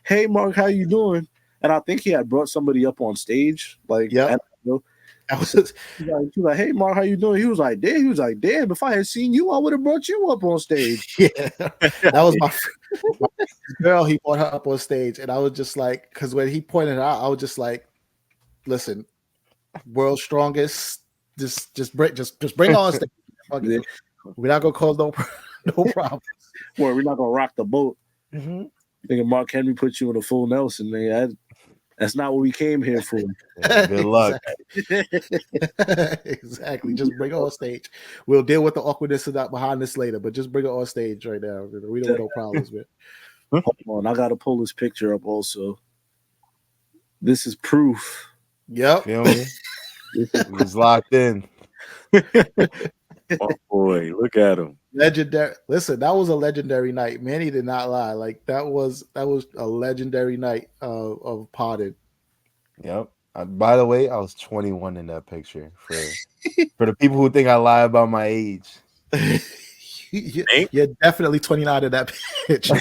hey Mark, how you doing? And I think he had brought somebody up on stage, like, yeah. She was like, hey Mark, how you doing? He was like, damn, if I had seen you, I would have brought you up on stage. Yeah, that was my girl. He brought her up on stage, and I was just like, because when he pointed her out, I was just like, listen, world's strongest, just bring her on stage. Yeah. We're not gonna cause no problem. Well, we're not gonna rock the boat. Mm-hmm. I think Mark Henry put you in a full Nelson, man. That's not what we came here for. Yeah, good luck. Exactly. Just bring her on stage. We'll deal with the awkwardness of that behind this later, but just bring her on stage right now. We don't want no problems, man. Hold on, I gotta pull this picture up also. This is proof. Yep. Feel me? He's locked in. Oh boy, look at him. Legendary. Listen, that was a legendary night. Manny did not lie. Like that was a legendary night of potted. Yep. By the way, I was 21 in that picture. For the people who think I lie about my age, you're definitely 29 in that picture.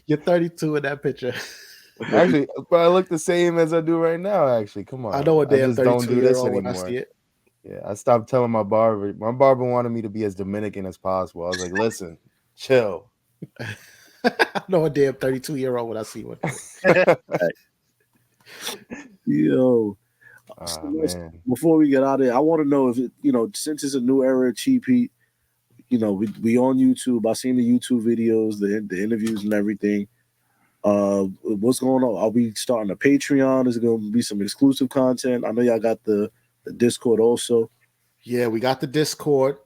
You're 32 in that picture. Actually, but I look the same as I do right now. Actually, come on. I know a damn 32 don't do this when I anymore. see it. Yeah, I stopped telling my barber. My barber wanted me to be as Dominican as possible. I was like, listen, chill. I know a damn 32-year-old when I see one. Yo. Man. Before we get out of here, I want to know if since it's a new era of Cheap Heat, we on YouTube. I seen the YouTube videos, the interviews and everything. What's going on? Are we starting a Patreon? Is it going to be some exclusive content? I know y'all got the Discord also. Yeah, we got the Discord.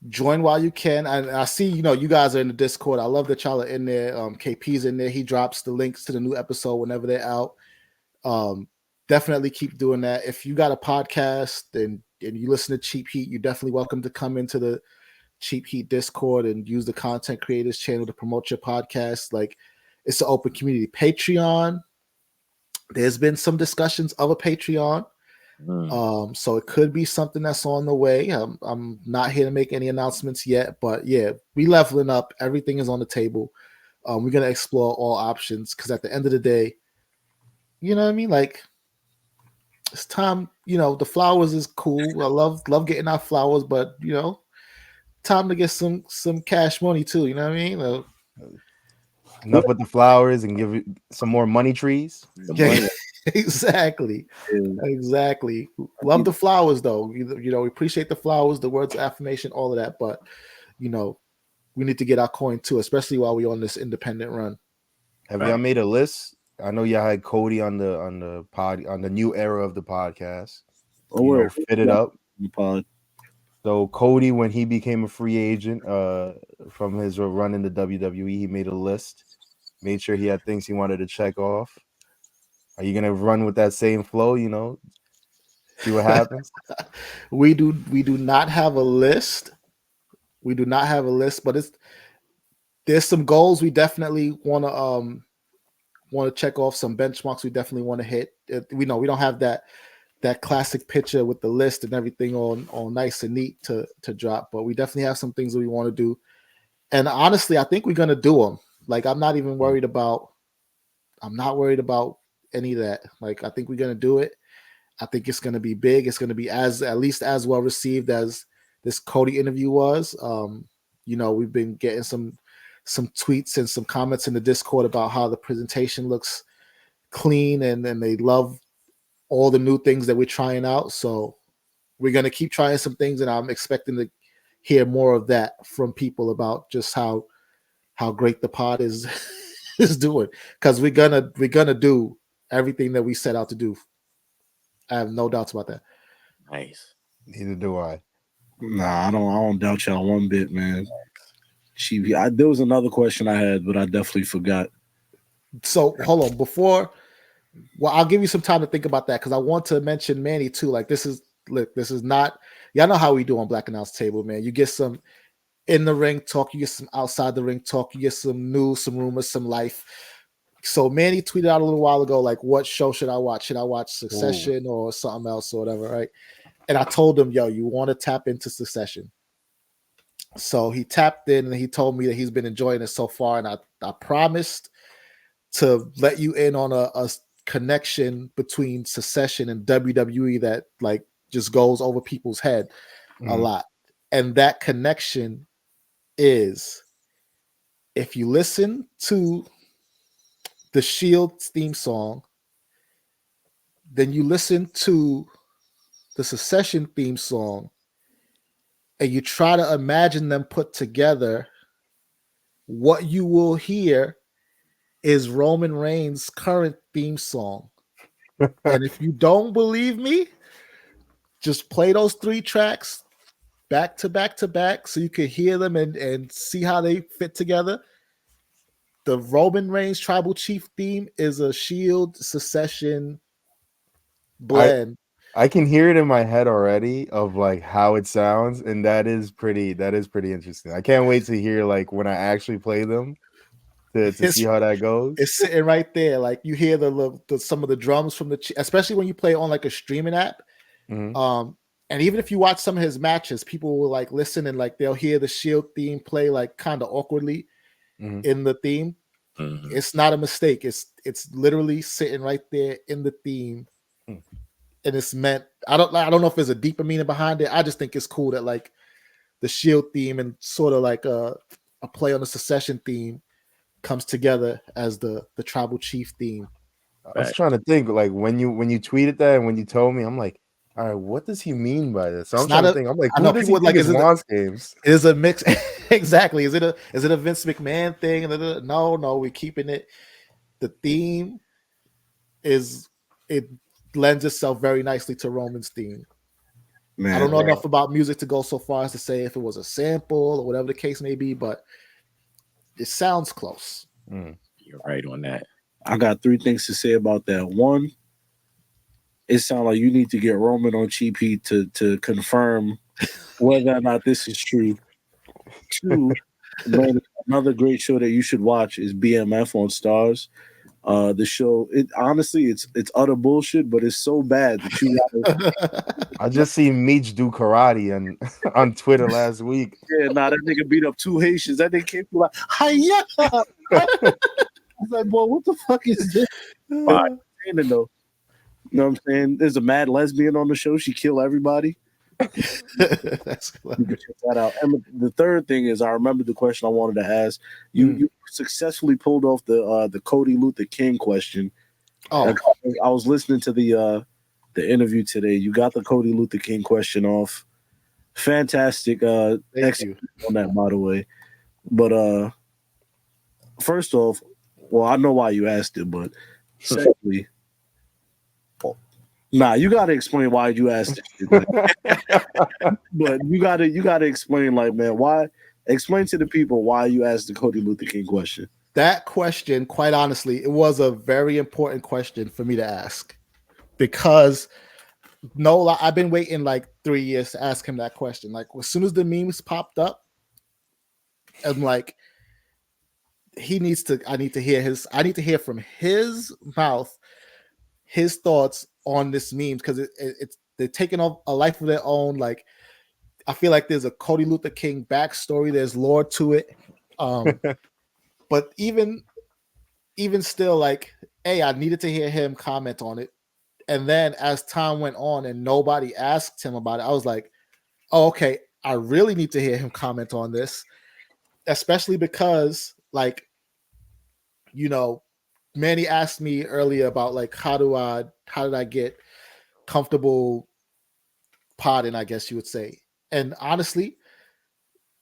Join while you can. And I see, you guys are in the Discord. I love that y'all are in there. KP's in there. He drops the links to the new episode whenever they're out. Definitely keep doing that. If you got a podcast and you listen to Cheap Heat, you're definitely welcome to come into the Cheap Heat Discord and use the Content Creators channel to promote your podcast. Like, it's an open community. Patreon, there's been some discussions of a Patreon. So it could be something that's on the way. I'm not here to make any announcements yet, but yeah, we leveling up. Everything is on the table. We're gonna explore all options because at the end of the day, you know what I mean? Like, it's time. The flowers is cool. I love getting our flowers, but time to get some cash money too. You know what I mean? Enough with the flowers and give it some more money trees. Yeah, exactly. Exactly. Love the flowers though. We appreciate the flowers, the words of affirmation, all of that. But we need to get our coin too, especially while we're on this independent run. Have y'all made a list? I know y'all had Cody on the pod on the new era of the podcast. Fit it up. So Cody, when he became a free agent from his run in the WWE, he made a list, made sure he had things he wanted to check off. Are you gonna run with that same flow? See what happens. We do not have a list. We do not have a list, but there's some goals we definitely want to check off, some benchmarks we definitely want to hit. We know we don't have that classic picture with the list and everything all nice and neat to drop, but we definitely have some things that we want to do. And honestly, I think we're gonna do them. Like, I'm not worried about any of that. Like, I think we're gonna do it. I think it's going to be big. It's going to be at least as well received as this Cody interview was. We've been getting some tweets and some comments in the Discord about how the presentation looks clean and they love all the new things that we're trying out. So we're going to keep trying some things, and I'm expecting to hear more of that from people about just how great the pod is is doing, because we're gonna do everything that we set out to do. I have no doubts about that. Nice. Neither do I. Nah, I don't doubt y'all one bit, man. There was another question I had, but I definitely forgot. So hold on, I'll give you some time to think about that, because I want to mention Manny too. Like, this is not, y'all know how we do on Black Announce Table, man. You get some in the ring talk, you get some outside the ring talk, you get some news, some rumors, some life. So Manny tweeted out a little while ago, like, what show should I watch? Should I watch Succession or something else or whatever, right? And I told him, yo, you want to tap into Succession. So he tapped in and he told me that he's been enjoying it so far. And I promised to let you in on a connection between Succession and WWE that like just goes over people's head a lot. And that connection is, if you listen to the Shield theme song, then you listen to the Succession theme song, and you try to imagine them put together, what you will hear is Roman Reigns' current theme song. And if you don't believe me, just play those 3 tracks back to back to back so you can hear them and see how they fit together. The Roman Reigns Tribal Chief theme is a Shield Succession blend. I can hear it in my head already of like how it sounds, and that is pretty interesting. I can't wait to hear like when I actually play them to see how that goes. It's sitting right there. Like, you hear the some of the drums from especially when you play on like a streaming app. And even if you watch some of his matches, people will like listen and like they'll hear the Shield theme play like kind of awkwardly in the theme. It's not a mistake. It's literally sitting right there in the theme. And it's meant, I don't know if there's a deeper meaning behind it. I just think it's cool that like the Shield theme and sort of like a play on the Succession theme comes together as the Tribal Chief theme. I was trying to think, like, when you tweeted that and when you told me, I'm like, all right, what does he mean by this? So I'm trying to think. I'm like, who does he think is Wants Games? Is a mix. Exactly. Is it a Vince McMahon thing? No, we're keeping it. The theme it lends itself very nicely to Roman's theme. Man, I don't know enough about music to go so far as to say if it was a sample or whatever the case may be, but it sounds close. You're right on that. I got 3 things to say about that. 1, it sounds like you need to get Roman on Cheap Heat to confirm whether or not this is true. 2, man, another great show that you should watch is BMF on Stars. The show, honestly, it's utter bullshit, but it's so bad that you gotta... I just seen Meech do karate on Twitter last week. Yeah, that nigga beat up 2 Haitians. That nigga came like, hiya! I was like, boy, what the fuck is this? Though. You know what I'm saying? There's a mad lesbian on the show. She killed everybody. That's you can check that out. And the third thing is, I remember the question I wanted to ask. You successfully pulled off the Cody Luther King question. I was listening to the interview today. You got the Cody Luther King question off. Fantastic. Thank you on that, by the way. But first off, well, I know why you asked it, but secondly, you got to explain why you asked it. But you got to explain, like, man, why? Explain to the people why you asked the Cody Luther King question. That question, quite honestly, it was a very important question for me to ask, because I've been waiting like 3 years to ask him that question. Like, as soon as the memes popped up, I'm like, I need to hear from his mouth his thoughts on this memes, because they're taking on a life of their own. Like, I feel like there's a Cody Luther King backstory. There's lore to it. But even still, like, I needed to hear him comment on it. And then as time went on and nobody asked him about it, I was like, oh, okay, I really need to hear him comment on this, especially because, like, you know, Manny asked me earlier about like how did I get comfortable podding, I guess you would say. And honestly,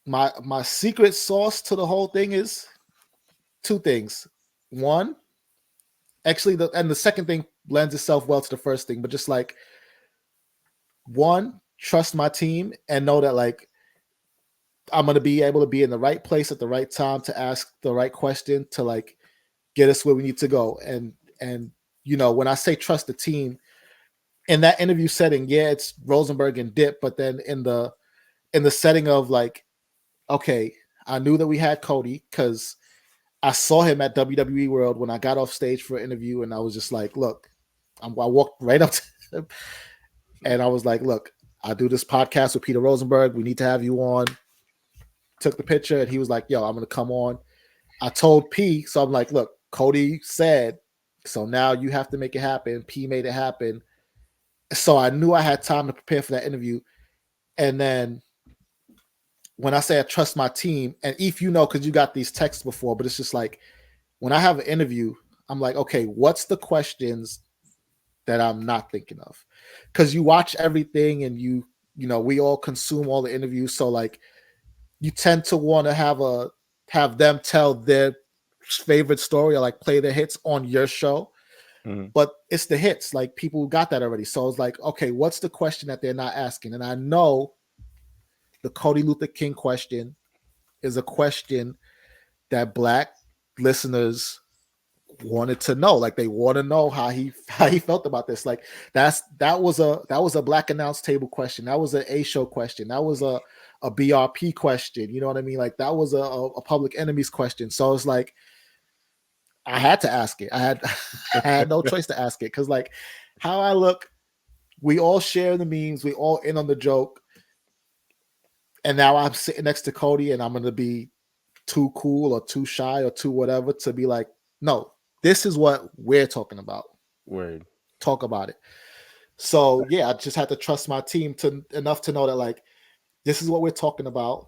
my secret sauce to the whole thing is two things. One, actually, the second thing lends itself well to the first thing, but just like, one, trust my team and know that like I'm gonna be able to be in the right place at the right time to ask the right question to like get us where we need to go. And you know, when I say trust the team in that interview setting, yeah, it's Rosenberg and Dip, but then in the setting of like, okay, I knew that we had Cody because I saw him at WWE World when I got off stage for an interview, and I was just like, look, I walked right up to him and I was like, look, I do this podcast with Peter Rosenberg. We need to have you on. Took the picture, and he was like, yo, I'm going to come on. I told P, so I'm like, look, Cody said, so now you have to make it happen. P made it happen. So I knew I had time to prepare for that interview. And then when I say I trust my team, and if you know, because you got these texts before, but it's just like when I have an interview, I'm like, okay, what's the questions that I'm not thinking of? Because you watch everything and you know, we all consume all the interviews. So like you tend to want to have them tell their favorite story or like play their hits on your show. Mm-hmm. But it's the hits, like people got that already. So it's like, okay, what's the question that they're not asking? And I know the Cody Luther King question is a question that Black listeners wanted to know. Like they want to know how he felt about this. Like that was a Black Announce Table question. That was an A Show question. That was a BRP question. You know what I mean? Like that was a Public Enemies question. So it's like I had to ask it. I had no choice to ask it because like how I look, we all share the memes, we all in on the joke. And now I'm sitting next to Cody and I'm going to be too cool or too shy or too whatever to be like, no, this is what we're talking about. Word. Talk about it. So yeah, I just had to trust my team enough to know that like, this is what we're talking about.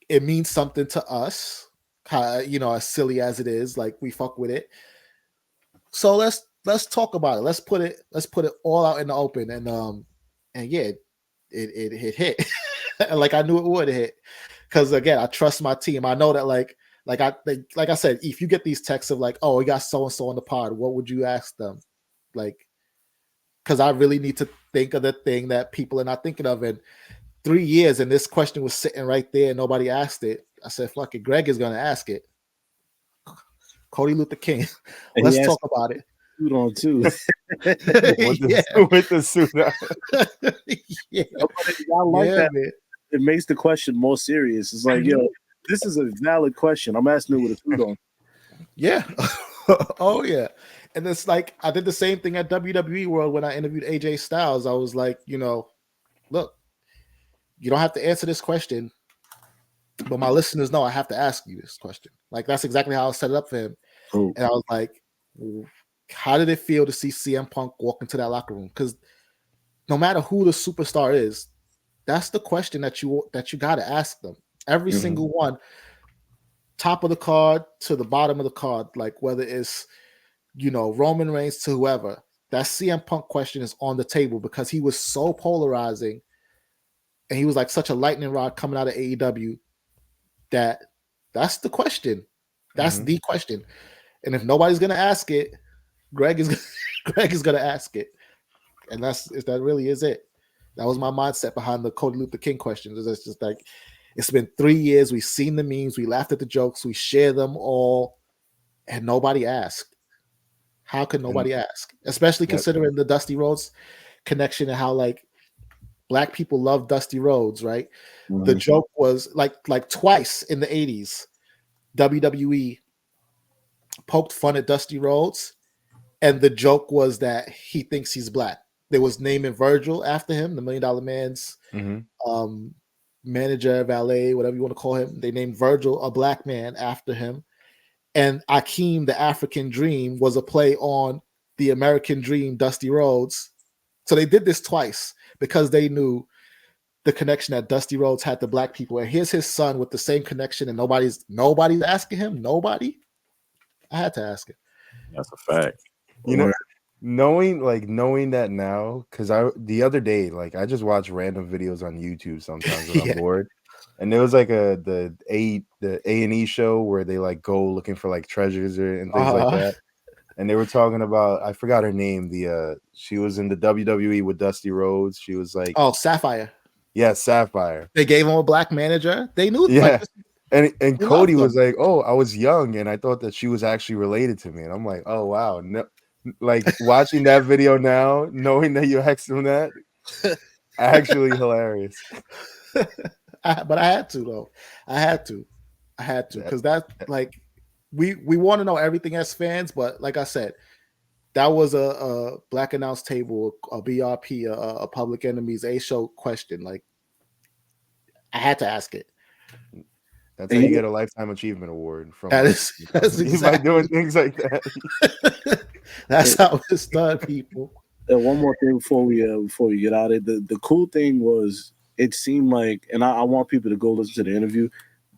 It means something to us, you know, as silly as it is, like we fuck with it. So let's talk about it. Let's put it all out in the open. And yeah, it hit. Like I knew it would hit. Because again, I trust my team. I know that like I said, if you get these texts of like, oh, we got so and so on the pod, what would you ask them? Like, because I really need to think of the thing that people are not thinking of. And 3 years, and this question was sitting right there, and nobody asked it. I said, "Fuck it, Greg is gonna ask it." Cody Luther King. Let's talk about it. Suit on too. With the suit on. Yeah. I like that. Man. It makes the question more serious. It's like, yo, this is a valid question. I'm asking it with a suit on. Yeah. Oh yeah. And it's like I did the same thing at WWE World when I interviewed AJ Styles. I was like, you know, look, you don't have to answer this question, but my listeners know I have to ask you this question. Like that's exactly how I set it up for him. Oh. And I was like, how did it feel to see CM Punk walk into that locker room? Because no matter who the superstar is, that's the question that you got to ask them. Every single one, top of the card to the bottom of the card, like whether it's, you know, Roman Reigns to whoever, that CM Punk question is on the table because he was so polarizing and he was like such a lightning rod coming out of AEW that's the question. That's the question. And if nobody's going to ask it, Greg is going to ask it. And that really is it. That was my mindset behind the Cody Luther King questions. It's just like, it's been 3 years. We've seen the memes. We laughed at the jokes. We share them all. And nobody asked. How could nobody ask? Especially considering the Dusty Rhodes connection and how like Black people love Dusty Rhodes, right? The joke was like twice in the 80s, WWE poked fun at Dusty Rhodes. And the joke was that he thinks he's Black. There was naming Virgil after him, the $1 Million Man's manager, valet, whatever you want to call him. They named Virgil, a Black man, after him. And Akeem, the African Dream, was a play on the American Dream, Dusty Rhodes. So they did this twice because they knew the connection that Dusty Rhodes had to black people. And here's his son with the same connection, and nobody's asking him. Nobody. I had to ask him. That's a fact. You know, knowing that now, because the other day, like I just watch random videos on YouTube sometimes when I'm bored. And there was like the A&E show where they like go looking for like treasures and things like that. And they were talking about, I forgot her name. She was in the WWE with Dusty Rhodes. She was like, Sapphire. Yeah, Sapphire. They gave him a black manager. They knew. Yeah. And Cody was like, "Oh, I was young and I thought that she was actually related to me." And I'm like, "Oh wow." No, like watching that video now, knowing that you asked him that, actually hilarious. But I had to though. I had to because that like we want to know everything as fans, but like I said, that was a Black Announce Table, a BRP, a Public Enemies A show question. Like I had to ask it. That's how you get a lifetime achievement award from that's exactly. by doing things like that. That's how it's done, people. And one more thing before we get out of it, the cool thing was it seemed like, and I want people to go listen to the interview.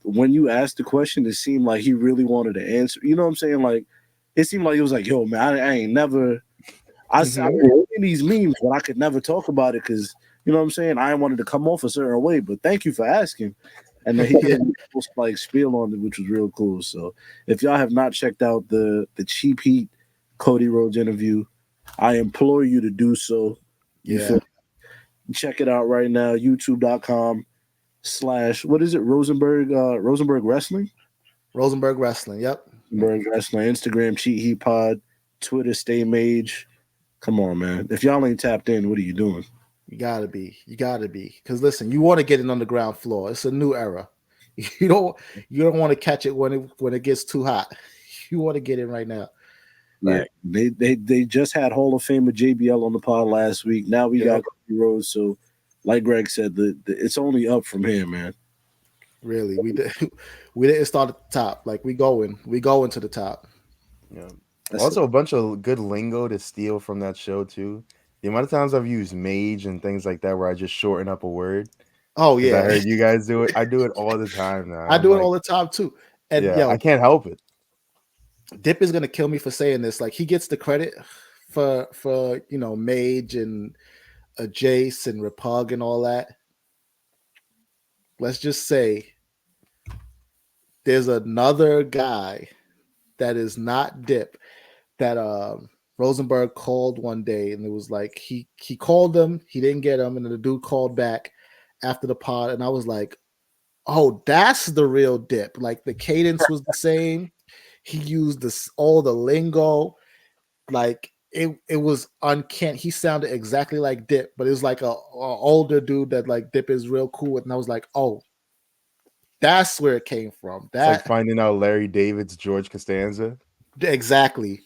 When you asked the question, it seemed like he really wanted to answer. You know what I'm saying? Like it seemed like he was like, "Yo, man, I ain't never." I said in these memes, but I could never talk about it because you know what I'm saying. I wanted to come off a certain way, but thank you for asking. And then he did like spiel on it, which was real cool. So if y'all have not checked out the Cheap Heat Cody Rhodes interview, I implore you to do so. Check it out right now. YouTube.com/ what is it? Rosenberg Wrestling? Rosenberg Wrestling, yep. Rosenberg Wrestling. Instagram, Cheat Heat Pod. Twitter, Stay Mage. Come on, man. If y'all ain't tapped in, what are you doing? You gotta be. Because listen, you want to get it on the ground floor. It's a new era. You don't want to catch it when it gets too hot. You want to get in right now. Yeah, they just had Hall of Famer JBL on the pod last week. Now we got Cody Rhodes. So, like Greg said, it's only up from here, man. Really, we didn't start at the top. Like we going to the top. Yeah. Also, a bunch of good lingo to steal from that show too. The amount of times I've used mage and things like that where I just shorten up a word. Oh yeah, I heard you guys do it. I do it all the time now. I do it all the time too. And I can't help it. Dip is gonna kill me for saying this. Like he gets the credit for mage and Jace and Repug and all that. Let's just say there's another guy that is not Dip that Rosenberg called one day, and it was like he called him, he didn't get him, and then the dude called back after the pod, and I was like, oh, that's the real Dip. Like the cadence was the same. He used all the lingo, like it was uncanny. He sounded exactly like Dip, but it was like a older dude that like Dip is real cool with, and I was like, oh, that's where it came from. That it's like finding out Larry David's George Costanza. Exactly.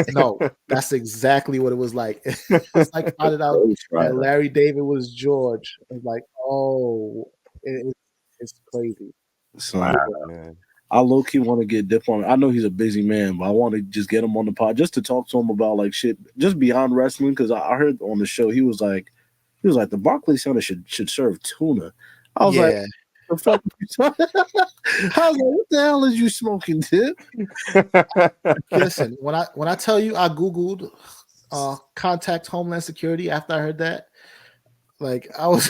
No, that's exactly what it was like. It's like finding out that Larry David was George. It's like, oh, it's crazy. So, man. I low-key want to get Dip on. I know he's a busy man, but I want to just get him on the pod just to talk to him about like shit just beyond wrestling. Because I heard on the show he was like the Barclays Center should serve tuna. I was like, the fuck I was like, what the hell is you smoking, Dip? Listen, when I tell you I Googled contact Homeland Security after I heard that, like I was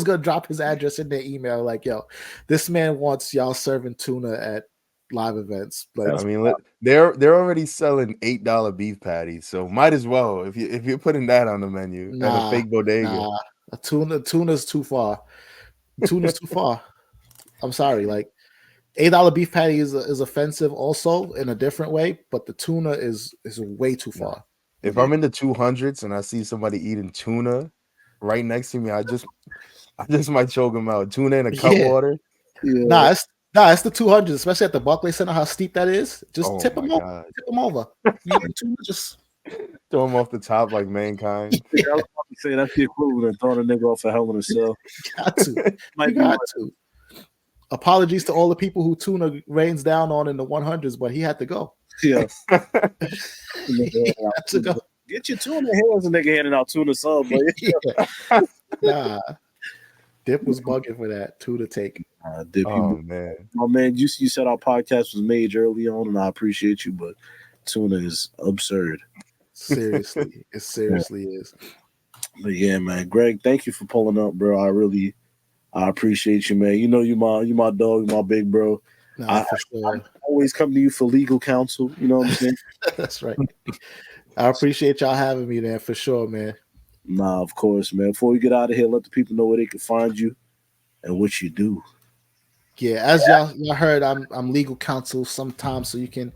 gonna drop his address in their email, like, yo, this man wants y'all serving tuna at live events. Like, I mean, they're already selling $8 beef patties, so might as well if you're putting that on the menu at a fake bodega. Tuna's too far. Tuna's too far. I'm sorry. Like $8 beef patty is offensive also in a different way, but the tuna is way too far. If I'm in the 200s and I see somebody eating tuna right next to me, I just might choke them out. Tuna in a cup of water. Yeah. Nah, it's the 200s, especially at the Barclays Center. How steep that is. Just tip them over. Tip them over. Tuna, just throw them off the top like Mankind. I was about to say that's the equivalent of throwing a nigga off a Hell in a Cell. You got to. Apologies to all the people who Tuna rains down on in the 100s, but he had to go. Yeah. To go. Get your tuna heads, a nigga handing out tuna sub, but Yeah. Nah. Dip was bugging for that too to take. Dip, man. Oh man, you said our podcast was made early on, and I appreciate you, but tuna is absurd. Seriously, it seriously is. But yeah, man, Greg, thank you for pulling up, bro. I appreciate you, man. You know you my dog, my big bro. Nah, for sure. I always come to you for legal counsel. You know what I'm saying? That's right. I appreciate y'all having me there for sure, man. Nah, of course, man. Before we get out of here, let the people know where they can find you and what you do. Yeah, as y'all heard, I'm legal counsel sometimes, so you can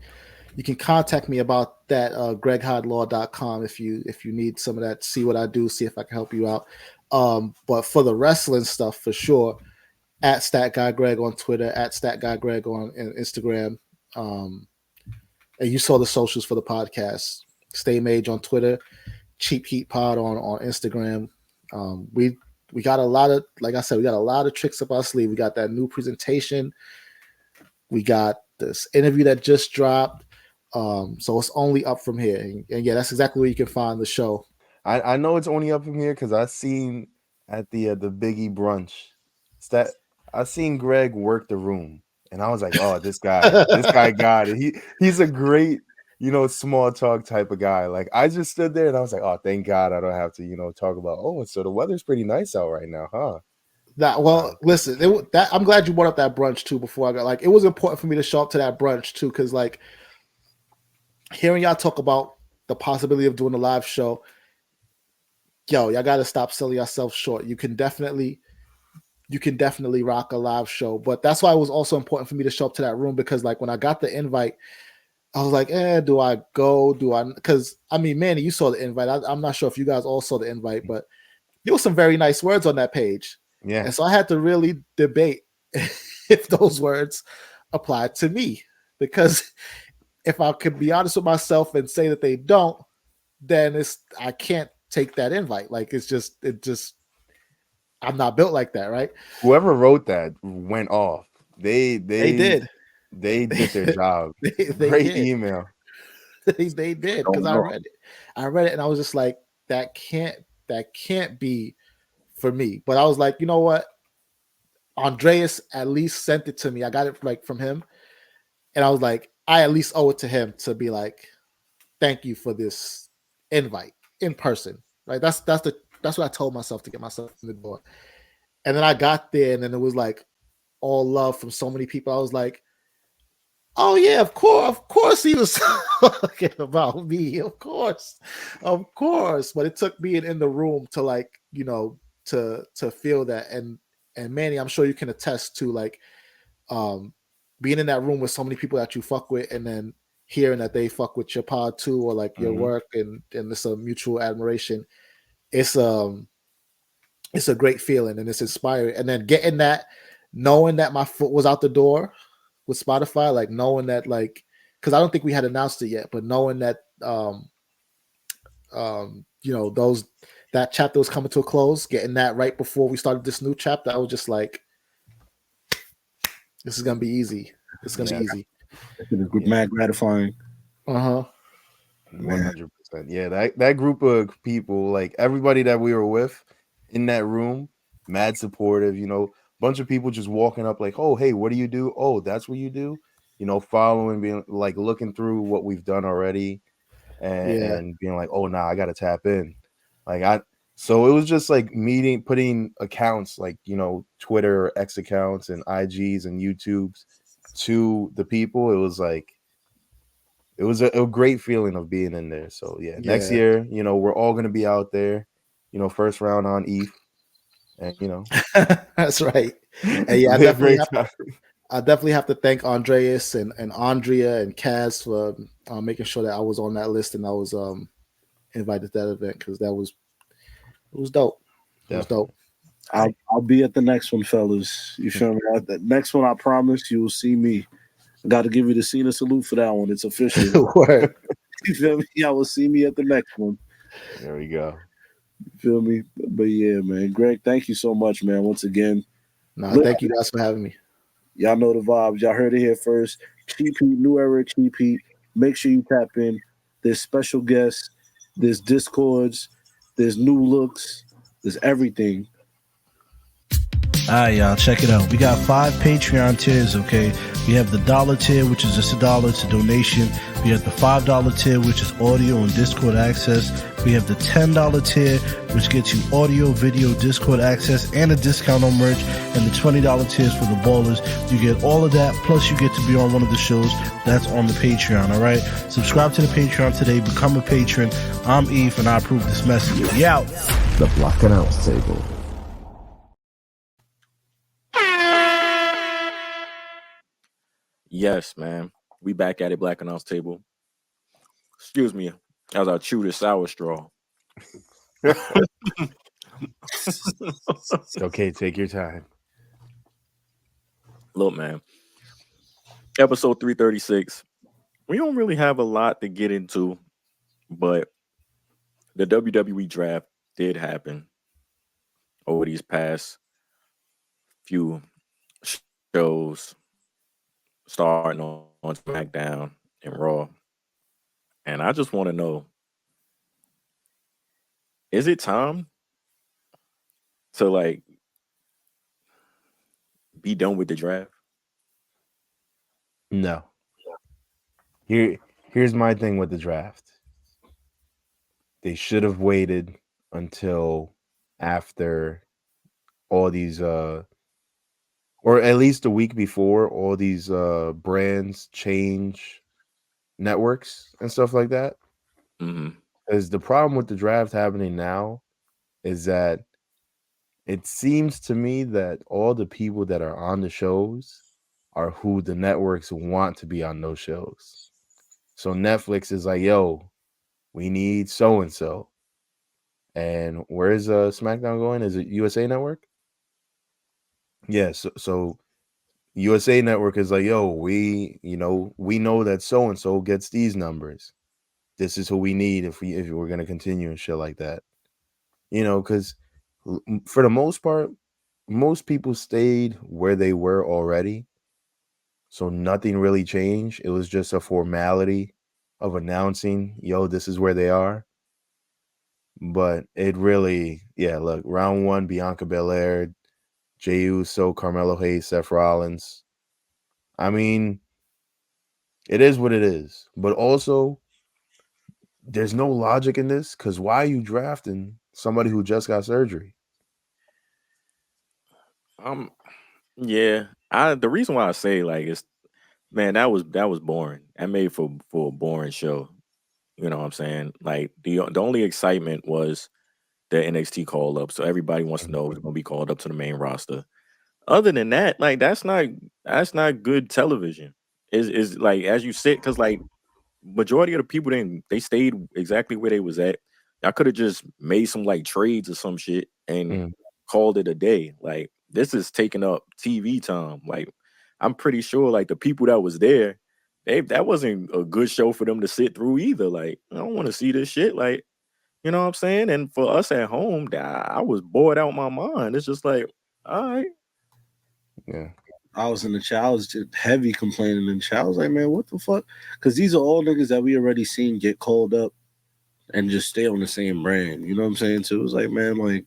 contact me about that greghodlaw.com if you need some of that, see what I do, see if I can help you out. But for the wrestling stuff, for sure, at Stat Guy Greg on Twitter, at Stat Guy Greg on Instagram. And you saw the socials for the podcast. Stay Mage on Twitter, Cheap Heat Pod on Instagram. We got a lot of, like I said, we got a lot of tricks up our sleeve. We got that new presentation. We got this interview that just dropped. So it's only up from here. And yeah, that's exactly where you can find the show. I know it's only up from here because I seen at the Biggie brunch I seen Greg work the room, and I was like, oh, this guy got it. He's a great, small talk type of guy. Like, I just stood there and I was like, oh, thank God I don't have to, talk about, oh, so the weather's pretty nice out right now, huh? Listen, I'm glad you brought up that brunch too before I got, like, it was important for me to show up to that brunch too, because like hearing y'all talk about the possibility of doing a live show, y'all got to stop selling yourself short. You can definitely rock a live show, but that's why it was also important for me to show up to that room, because like when I got the invite, I was like, do I go? Because I mean, Manny, you saw the invite. I'm not sure if you guys all saw the invite, but there was some very nice words on that page. Yeah. And so I had to really debate if those words applied to me, because if I could be honest with myself and say that they don't, then I can't take that invite. Like it just I'm not built like that, right? Whoever wrote that went off. They did. They did their job. they Great did. email. They did, because I read it and I was just like, that can't be for me. But I was like, you know what? Andreas at least sent it to me. I got it like from him, and I was like, I at least owe it to him to be like, thank you for this invite in person. Right? That's what I told myself to get myself in the door. And then I got there, and then it was like all love from so many people. I was like, oh yeah, of course he was talking about me. Of course. But it took being in the room to like, to feel that. And Manny, I'm sure you can attest to like being in that room with so many people that you fuck with, and then hearing that they fuck with your pod too, or like your work, and it's a mutual admiration. It's a great feeling, and it's inspiring. And then getting that, knowing that my foot was out the door with Spotify, like knowing that, like, because I don't think we had announced it yet, but knowing that that chapter was coming to a close, getting that right before we started this new chapter, I was just like, this is gonna be easy. It's gonna be easy. It's mad gratifying. 100%. Yeah, that group of people, like everybody that we were with in that room, mad supportive, bunch of people just walking up like, oh, hey, what do you do? Oh, that's what you do? Following, being like looking through what we've done already, and being like, oh, nah, I got to tap in. So it was just like putting accounts like, Twitter, X accounts and IGs and YouTubes to the people. It was like, it was a great feeling of being in there. So yeah, next year, we're all going to be out there, first round on ETH. And that's right. And yeah, I definitely have to thank Andreas and Andrea and Kaz for making sure that I was on that list and I was invited to that event, because it was dope. It was dope. I'll be at the next one, fellas. You feel me? The next one, I promise you will see me. I got to give you the Cena salute for that one. It's official. You feel me? Y'all will see me at the next one. There we go. You feel me? But yeah, man. Greg, thank you so much, man. Once again. Thank you guys for having me. Y'all know the vibes. Y'all heard it here first. Cheap Heat, new era Cheap Heat. Make sure you tap in. There's special guests, there's Discords, there's new looks, there's everything. All right, y'all, check it out. We got 5 Patreon tiers, okay? We have the $1 tier, which is just $1. It's a donation. We have the $5 tier, which is audio and Discord access. We have the $10 tier, which gets you audio, video, Discord access, and a discount on merch. And the $20 tiers for the ballers. You get all of that, plus you get to be on one of the shows that's on the Patreon, all right? Subscribe to the Patreon today. Become a patron. I'm Eve, and I approve this message. We out. The Black Announce Table. Yes, man. We back at it, Black Announce Table. Excuse me as I chew this sour straw. It's okay, take your time. Look, man. Episode 336. We don't really have a lot to get into, but the WWE Draft did happen over these past few shows, starting on SmackDown and Raw. And I just want to know, is it time to like be done with the draft? No. Here's my thing with the draft. They should have waited until after all these or at least a week before all these brands change networks and stuff like that. Because the problem with the draft happening now is that it seems to me that all the people that are on the shows are who the networks want to be on those shows. So Netflix is like, yo, we need so-and-so. And where is SmackDown going? Is it USA Network? Yeah, so USA Network is like, yo, we know that so-and-so gets these numbers. This is who we need if we're going to continue and shit like that. Because for the most part, most people stayed where they were already. So nothing really changed. It was just a formality of announcing, yo, this is where they are. But it really, look, round 1, Bianca Belair, Jey Uso, Carmelo Hayes, Seth Rollins. I mean, it is what it is. But also, there's no logic in this, because why are you drafting somebody who just got surgery? The reason why I say like it's, man, that was boring. That made for a boring show. You know what I'm saying? Like the only excitement was the NXT call up, so everybody wants to know who's going to be called up to the main roster. Other than that, like that's not good television. Is like, as you said, because like majority of the people they stayed exactly where they was at. I could have just made some like trades or some shit and called it a day. Like this is taking up TV time. Like I'm pretty sure like the people that was there, that wasn't a good show for them to sit through either. Like I don't want to see this shit. Like, you know what I'm saying? And for us at home, I was bored out my mind. It's just like, all right. Yeah. I was in the chat. I was just heavy complaining in the chat. I was like, man, what the fuck? Because these are all niggas that we already seen get called up and just stay on the same brand. You know what I'm saying? So it was like, man, like,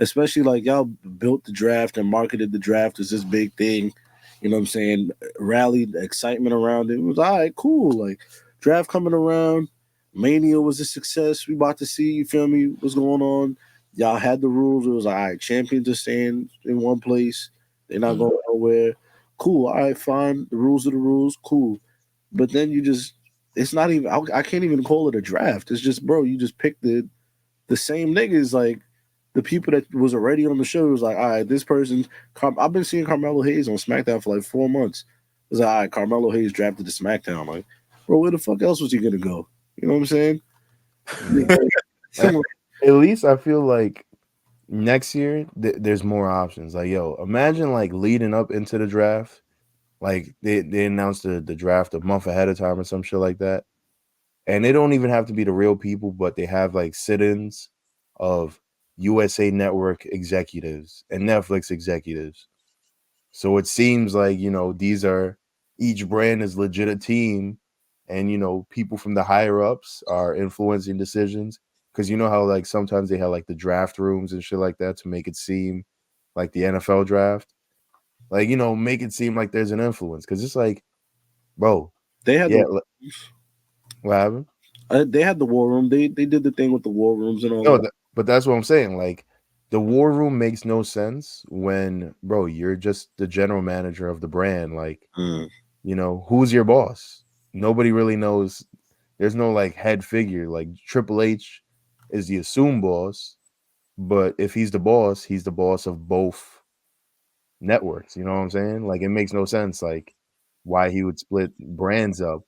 especially like y'all built the draft and marketed the draft as this big thing. You know what I'm saying? Rallied excitement around it. It was all right, cool. Like, draft coming around. Mania was a success. We about to see, you feel me, what's going on. Y'all had the rules. It was like, all right, champions are staying in one place. They're not going nowhere. Cool. All right, fine. The rules are the rules. Cool. But then it's not even, I can't even call it a draft. It's just, bro, you just pick the same niggas, like the people that was already on the show. It was like, all right, this person, I've been seeing Carmelo Hayes on SmackDown for like 4 months. It was like, all right, Carmelo Hayes drafted to SmackDown. Like, bro, where the fuck else was he going to go? You know what I'm saying? At least I feel like next year there's more options. Like, yo, imagine like leading up into the draft, like they announced the draft a month ahead of time or some shit like that, and they don't even have to be the real people, but they have like sit-ins of USA Network executives and Netflix executives. So it seems like, you know, these are, each brand is legit a team, and people from the higher ups are influencing decisions, because you know how like sometimes they have like the draft rooms and shit like that to make it seem like the NFL draft, like make it seem like there's an influence, because it's like, bro, They had what happened? They had the war room. They did the thing with the war rooms and all No, that. but that's what I'm saying. Like, the war room makes no sense when, bro, you're just the general manager of the brand. Like, who's your boss? Nobody really knows. There's no like head figure. Like Triple H is the assumed boss, but if he's the boss of both networks. You know what I'm saying? Like, it makes no sense. Like, why he would split brands up,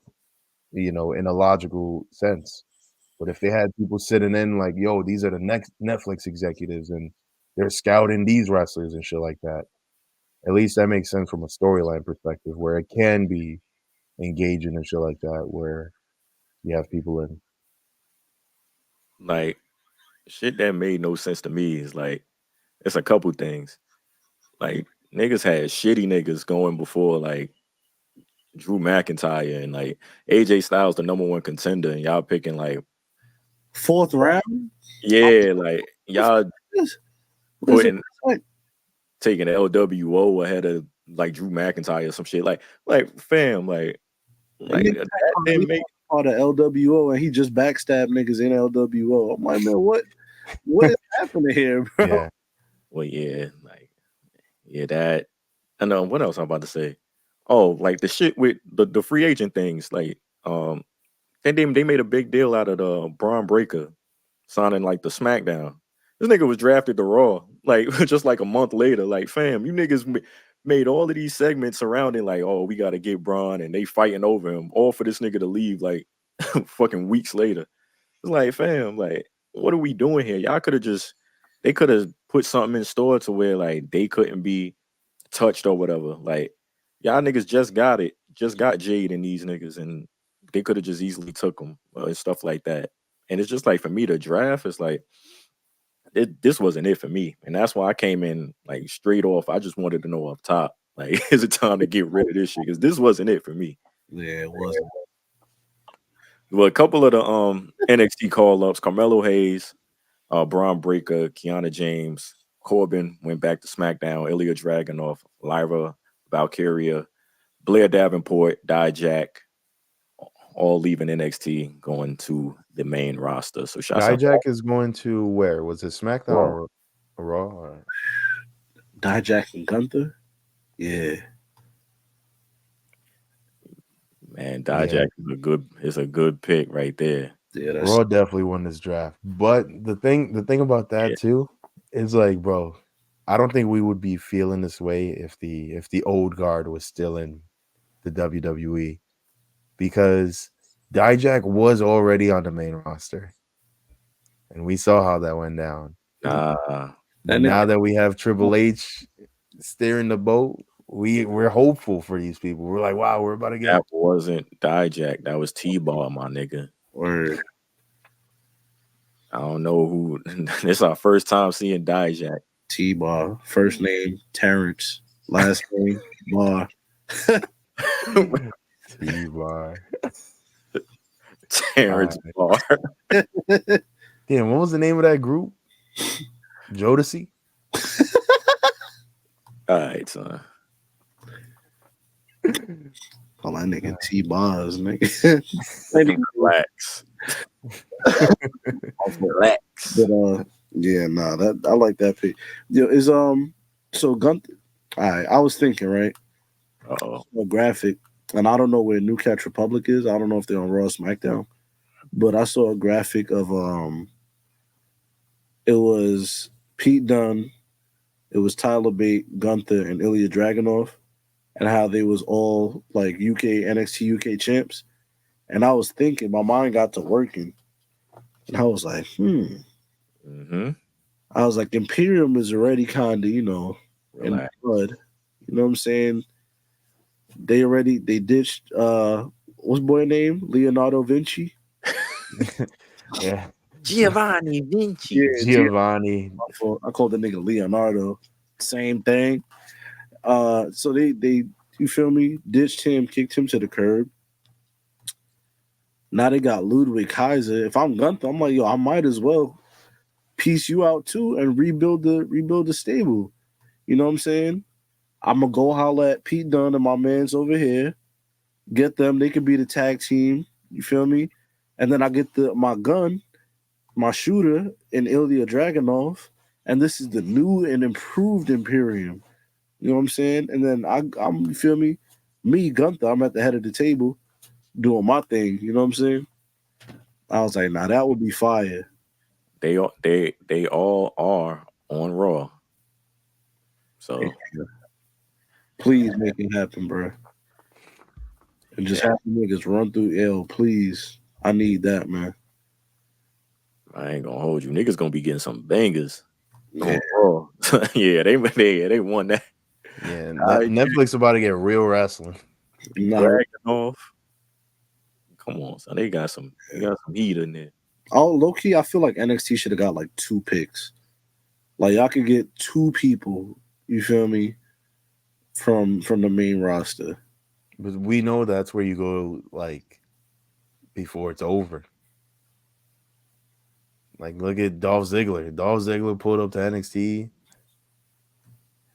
in a logical sense. But if they had people sitting in like, yo, these are the next Netflix executives and they're scouting these wrestlers and shit like that, at least that makes sense from a storyline perspective, where it can be engaging and shit like that, where you have people in. Like, shit that made no sense to me is like, it's a couple things. Like, niggas had shitty niggas going before like Drew McIntyre, and like AJ Styles the number one contender, and y'all picking like 4th round. Yeah, like y'all putting taking LWO ahead of like Drew McIntyre or some shit. Like fam, like that didn't make part of LWO, and he just backstabbed niggas in LWO. I'm like, man, what is happening here, bro? Yeah. Well, yeah, that. I know what else I'm about to say. Oh, like the shit with the free agent things. Like, they made a big deal out of the Braun Breaker signing like the SmackDown. This nigga was drafted to Raw, like just like a month later. Like, fam, you niggas made all of these segments surrounding like, oh, we got to get Braun, and they fighting over him, all for this nigga to leave like fucking weeks later. It's like, fam, like, what are we doing here? Y'all could have they could have put something in store to where like they couldn't be touched or whatever. Like, y'all niggas just got Jade and these niggas, and they could have just easily took them and stuff like that. And it's just like, for me, the draft is like, this wasn't it for me, and that's why I came in like straight off. I just wanted to know up top, like, is it time to get rid of this shit? Because this wasn't it for me. Yeah, it wasn't. Well, a couple of the NXT call ups: Carmelo Hayes, Braun Breaker, Kiana James, Corbin went back to SmackDown, Ilya Dragunov, Lyra Valkyria, Blair Davenport, Dijak, all leaving NXT, going to the main roster. So Dijak is going to where? Was it SmackDown or Raw? Or? Dijak and Gunther? Yeah. Man, Dijak is a good pick right there. Yeah, Raw definitely won this draft. But the thing about that too is like, bro, I don't think we would be feeling this way if the old guard was still in the WWE, because Dijak was already on the main roster, and we saw how that went down. And now that we have Triple H steering the boat, we're hopeful for these people. We're like, wow, we're about to get. That wasn't Dijak. That was T-Bar, my nigga. Word. I don't know who. This is our first time seeing Dijak. T-Bar. First name Terrence. Last name Bar. T-Bar. Terrence Bar. Damn, what was the name of that group? Jodeci? All right, son. Oh, that nigga T-Bars, nigga. Relax. Relax. But yeah, nah, that I like that pick. Is so Gunther. All right, I was thinking, right? A graphic, and I don't know where New Catch Republic is. I don't know if they're on Raw or SmackDown, but I saw a graphic of it was Pete Dunne, it was Tyler Bate, Gunther, and Ilya Dragunov, and how they was all like NXT UK champs. And I was thinking, my mind got to working, and I was like, Mm-hmm. I was like, Imperium is already kind of, in the blood. You know what I'm saying? They ditched what's boy name? Leonardo Vinci. Yeah. Giovanni Vinci. Yeah, Giovanni. I called the nigga Leonardo. Same thing. So they you feel me? Ditched him, kicked him to the curb. Now they got Ludwig Kaiser. If I'm Gunther, I'm like, yo, I might as well piece you out too and rebuild the stable. You know what I'm saying? I'm gonna go holler at Pete Dunne and my man's over here. Get them. They could be the tag team. You feel me? And then I get my gun, my shooter in Ilya Dragunov, and this is the new and improved Imperium. You know what I'm saying? And then I'm you feel me? Me, Gunther, I'm at the head of the table doing my thing. You know what I'm saying? I was like, nah, that would be fire. They all are on Raw. So please make it happen, bro. And just have the niggas run through L, please. I need that, man. I ain't gonna hold you. Niggas gonna be getting some bangers. Yeah, yeah, they won that. Yeah, Netflix about to get real wrestling. Dragging off. Come on, son. They got some heat in there. Oh, low key, I feel like NXT should have got like 2 picks. Like y'all could get 2 people, you feel me, from the main roster. But we know that's where you go like before it's over. Like look at Dolph Ziggler. Dolph Ziggler pulled up to NXT.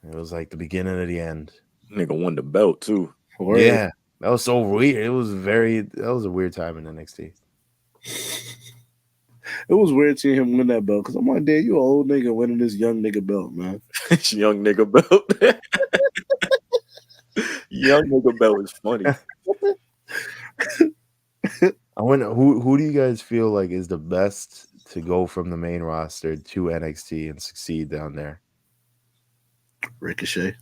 It was like the beginning of the end. Nigga won the belt too. Yeah, that was so weird. That was a weird time in NXT. It was weird seeing him win that belt because I'm like, damn, you an old nigga winning this young nigga belt, man. Young nigga belt. Young nigga belt is funny. I wonder who do you guys feel like is the best to go from the main roster to NXT and succeed down there? Ricochet.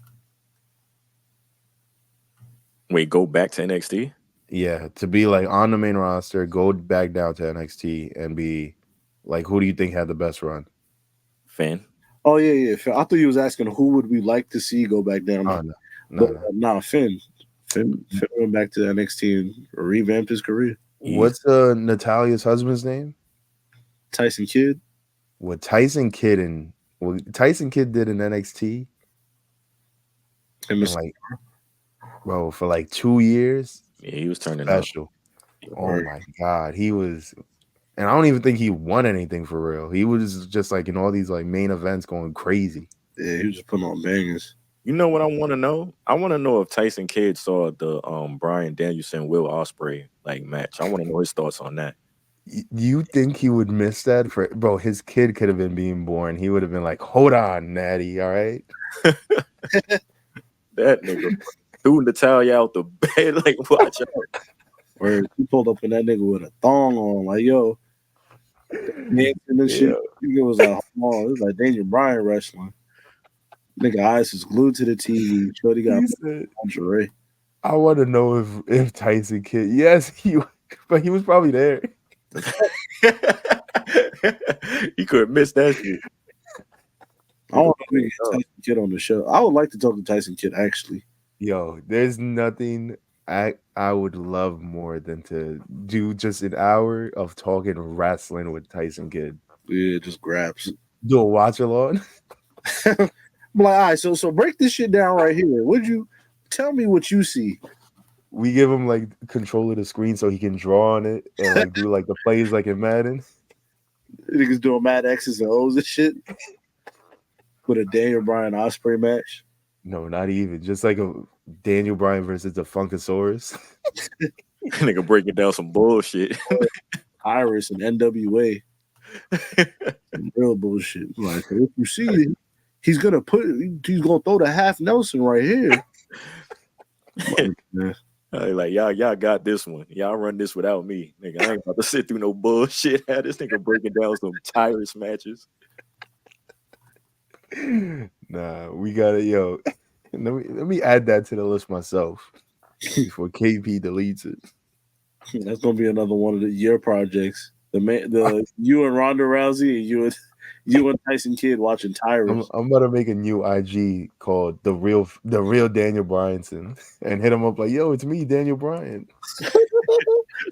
Wait, go back to NXT? Yeah, to be like on the main roster, go back down to NXT and be like, who do you think had the best run? Finn. Oh yeah. I thought you was asking who would we like to see go back down. Oh, no. Finn. Finn went back to NXT and revamped his career. What's Natalia's husband's name? Tyson Kidd. What Tyson Kidd did in NXT? And like, bro, for like 2 years. Yeah, he was turning special. Oh my God, he was, and I don't even think he won anything for real. He was just like in all these like main events going crazy. Yeah, he was just putting on bangers. You know what I want to know? I want to know if Tyson Kidd saw the Bryan Danielson Will Ospreay like match. I want to know his thoughts on that. You think he would miss that bro? His kid could have been being born. He would have been like, "Hold on, Natty, all right." That nigga threw Natalia out the bed. Like, watch out. Where he pulled up in that nigga with a thong on, like, yo, dancing and shit. It was like, it was like Daniel Bryan wrestling. Nigga eyes was glued to the TV. Shorty got lingerie. I want to know if Tyson Kidd, yes, but he was probably there. He could have missed that shit. I want to get Tyson Kidd on the show. I would like to talk to Tyson Kidd, actually. Yo, there's nothing I would love more than to do just an hour of talking wrestling with Tyson Kidd. Yeah, just grabs. Do a watch along. I'm like, all right, so break this shit down right here. Would you tell me what you see? We give him like control of the screen so he can draw on it and like do like the plays like in Madden. Niggas doing mad X's and O's and shit. With a Daniel Bryan Ospreay match. No, not even. Just like a Daniel Bryan versus the Funkasaurus. Nigga breaking down some bullshit. Iris and NWA. Some real bullshit. Like, if you see it, he's gonna throw the half Nelson right here. Like y'all got this one. Y'all run this without me. Nigga, I ain't about to sit through no bullshit. Had this nigga breaking down some Tyrus matches. Nah, we got it, yo. Let me add that to the list myself before KP deletes it. That's gonna be another one of the year projects. You and Ronda Rousey and you and Tyson Kidd watching Tyrus. I'm about to make a new IG called the real Daniel Bryanson and hit him up like, yo, it's me, Daniel Bryan.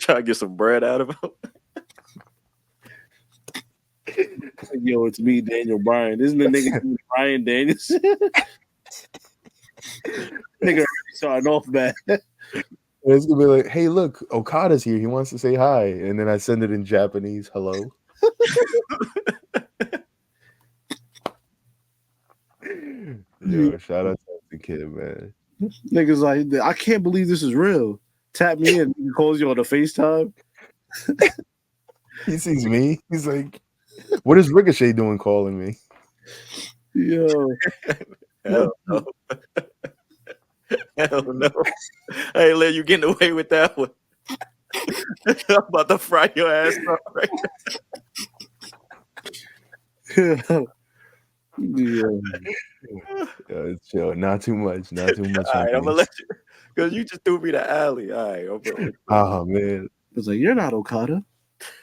Try to get some bread out of him. Yo, it's me, Daniel Bryan. Isn't the nigga Bryan Danielson? Nigga already starting off bad. It's gonna be like, hey, look, Okada's here. He wants to say hi. And then I send it in Japanese. Hello. Yo, shout out to the kid, man. Niggas like, I can't believe this is real. Tap me in. He calls you on the FaceTime. He sees me. He's like, what is Ricochet doing calling me? Yo. Hell no. Hell no. I ain't let you get away with that one. I'm about to fry your ass up right Yeah. Yo, chill. Not too much. Not too much. All right, I'm gonna let you, because you just threw me the alley. All right. Oh man. It's like, you're not Okada.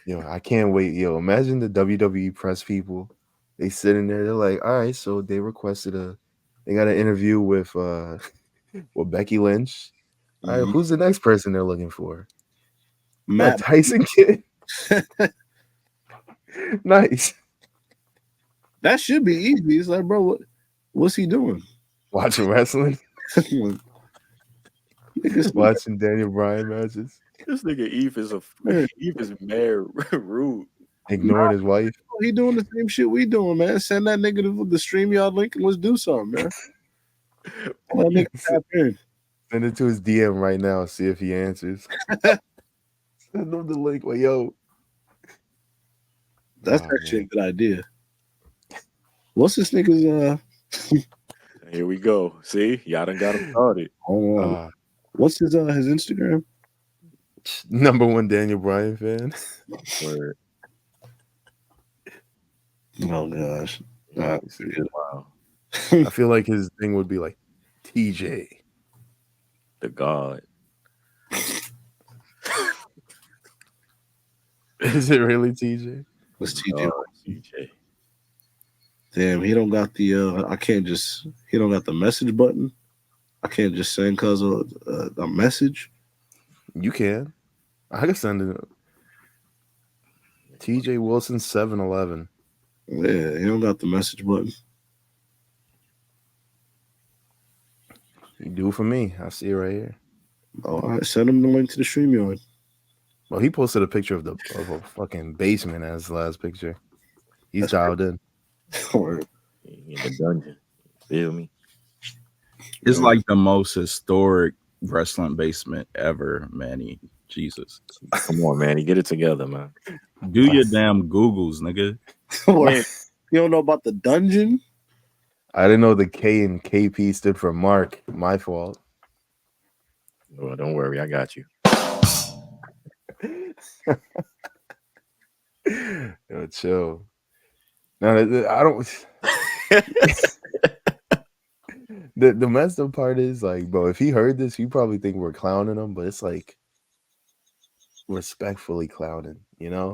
Yo, I can't wait. Yo, imagine the WWE press people. They sitting there, they're like, all right, so they requested they got an interview with Becky Lynch. All right, who's the next person they're looking for? Matt Tyson kid. Nice. That should be easy. It's like, bro, what's he doing? Watching wrestling. Watching Daniel Bryan matches. This nigga Eve is mad rude. Ignoring his wife. He doing the same shit we doing, man. Send that nigga the StreamYard link and let's do something, man. That nigga tap in. Send it to his DM right now. See if he answers. Send him the link. Like, yo. That's actually a good idea. What's this nigga's Here we go. See, y'all done got him started. What's his Instagram? #1 Daniel Bryan fan. Word. Oh gosh. Wow. I feel like his thing would be like TJ. The God. Is it really TJ? What's TJ? TJ. Damn, he don't got the he don't got the message button. I can't just send cuz a message. You can. I can send it. TJ Wilson 711. Yeah, he don't got the message button. You do it for me. I see it right here. All right, send him the link to the StreamYard. Well, he posted a picture of a fucking basement as his last picture. He's dialed in. In the dungeon. Feel me? It's like the most historic wrestling basement ever, Manny. Jesus. Come on, Manny. Get it together, man. Do your damn Googles, nigga. You don't know about the dungeon? I didn't know the K and KP stood for Mark. My fault. Well, don't worry. I got you. Yo, chill. No, I don't. The messed up part is like, bro, if he heard this, he probably think we're clowning him, but it's like respectfully clowning, you know?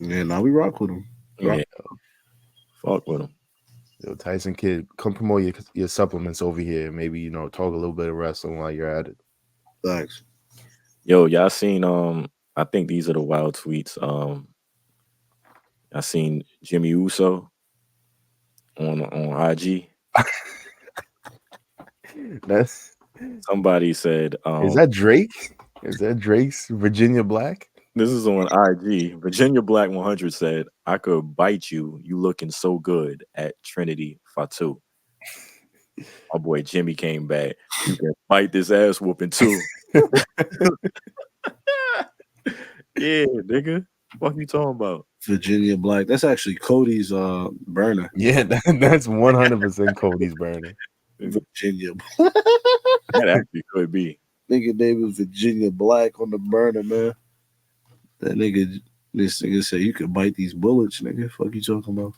Yeah, now we rock with him. Yeah. Fuck with him. Yo, Tyson Kid, come promote your supplements over here. Maybe, you know, talk a little bit of wrestling while you're at it. Thanks. Yo, y'all seen I think these are the wild tweets. I seen Jimmy Uso on IG. That's somebody said is that Drake? Is that Drake's Virginia Black? This is on IG. Virginia Black 100 said, I could bite you. You looking so good at Trinity Fatu. My boy Jimmy came back. You can bite this ass whooping too. Yeah, nigga. What you talking about? Virginia Black. That's actually Cody's burner. Yeah, that's 100% Cody's burner. Virginia. That actually could be. Nigga name was Virginia Black on the burner, man. This nigga said you could bite these bullets, nigga. Fuck you talking about?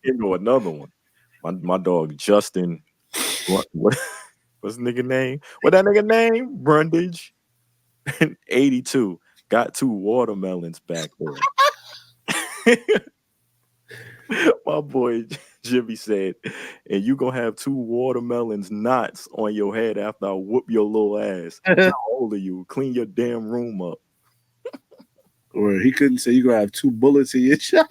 Here go another one. My dog Justin. What's the nigga name? What that nigga name? Brundage. 82. Got 2 watermelons back there. My boy Jimmy said, and you gonna have 2 watermelons knots on your head after I whoop your little ass. How old are you? Clean your damn room up. Or he couldn't say you gonna have 2 bullets in your chest.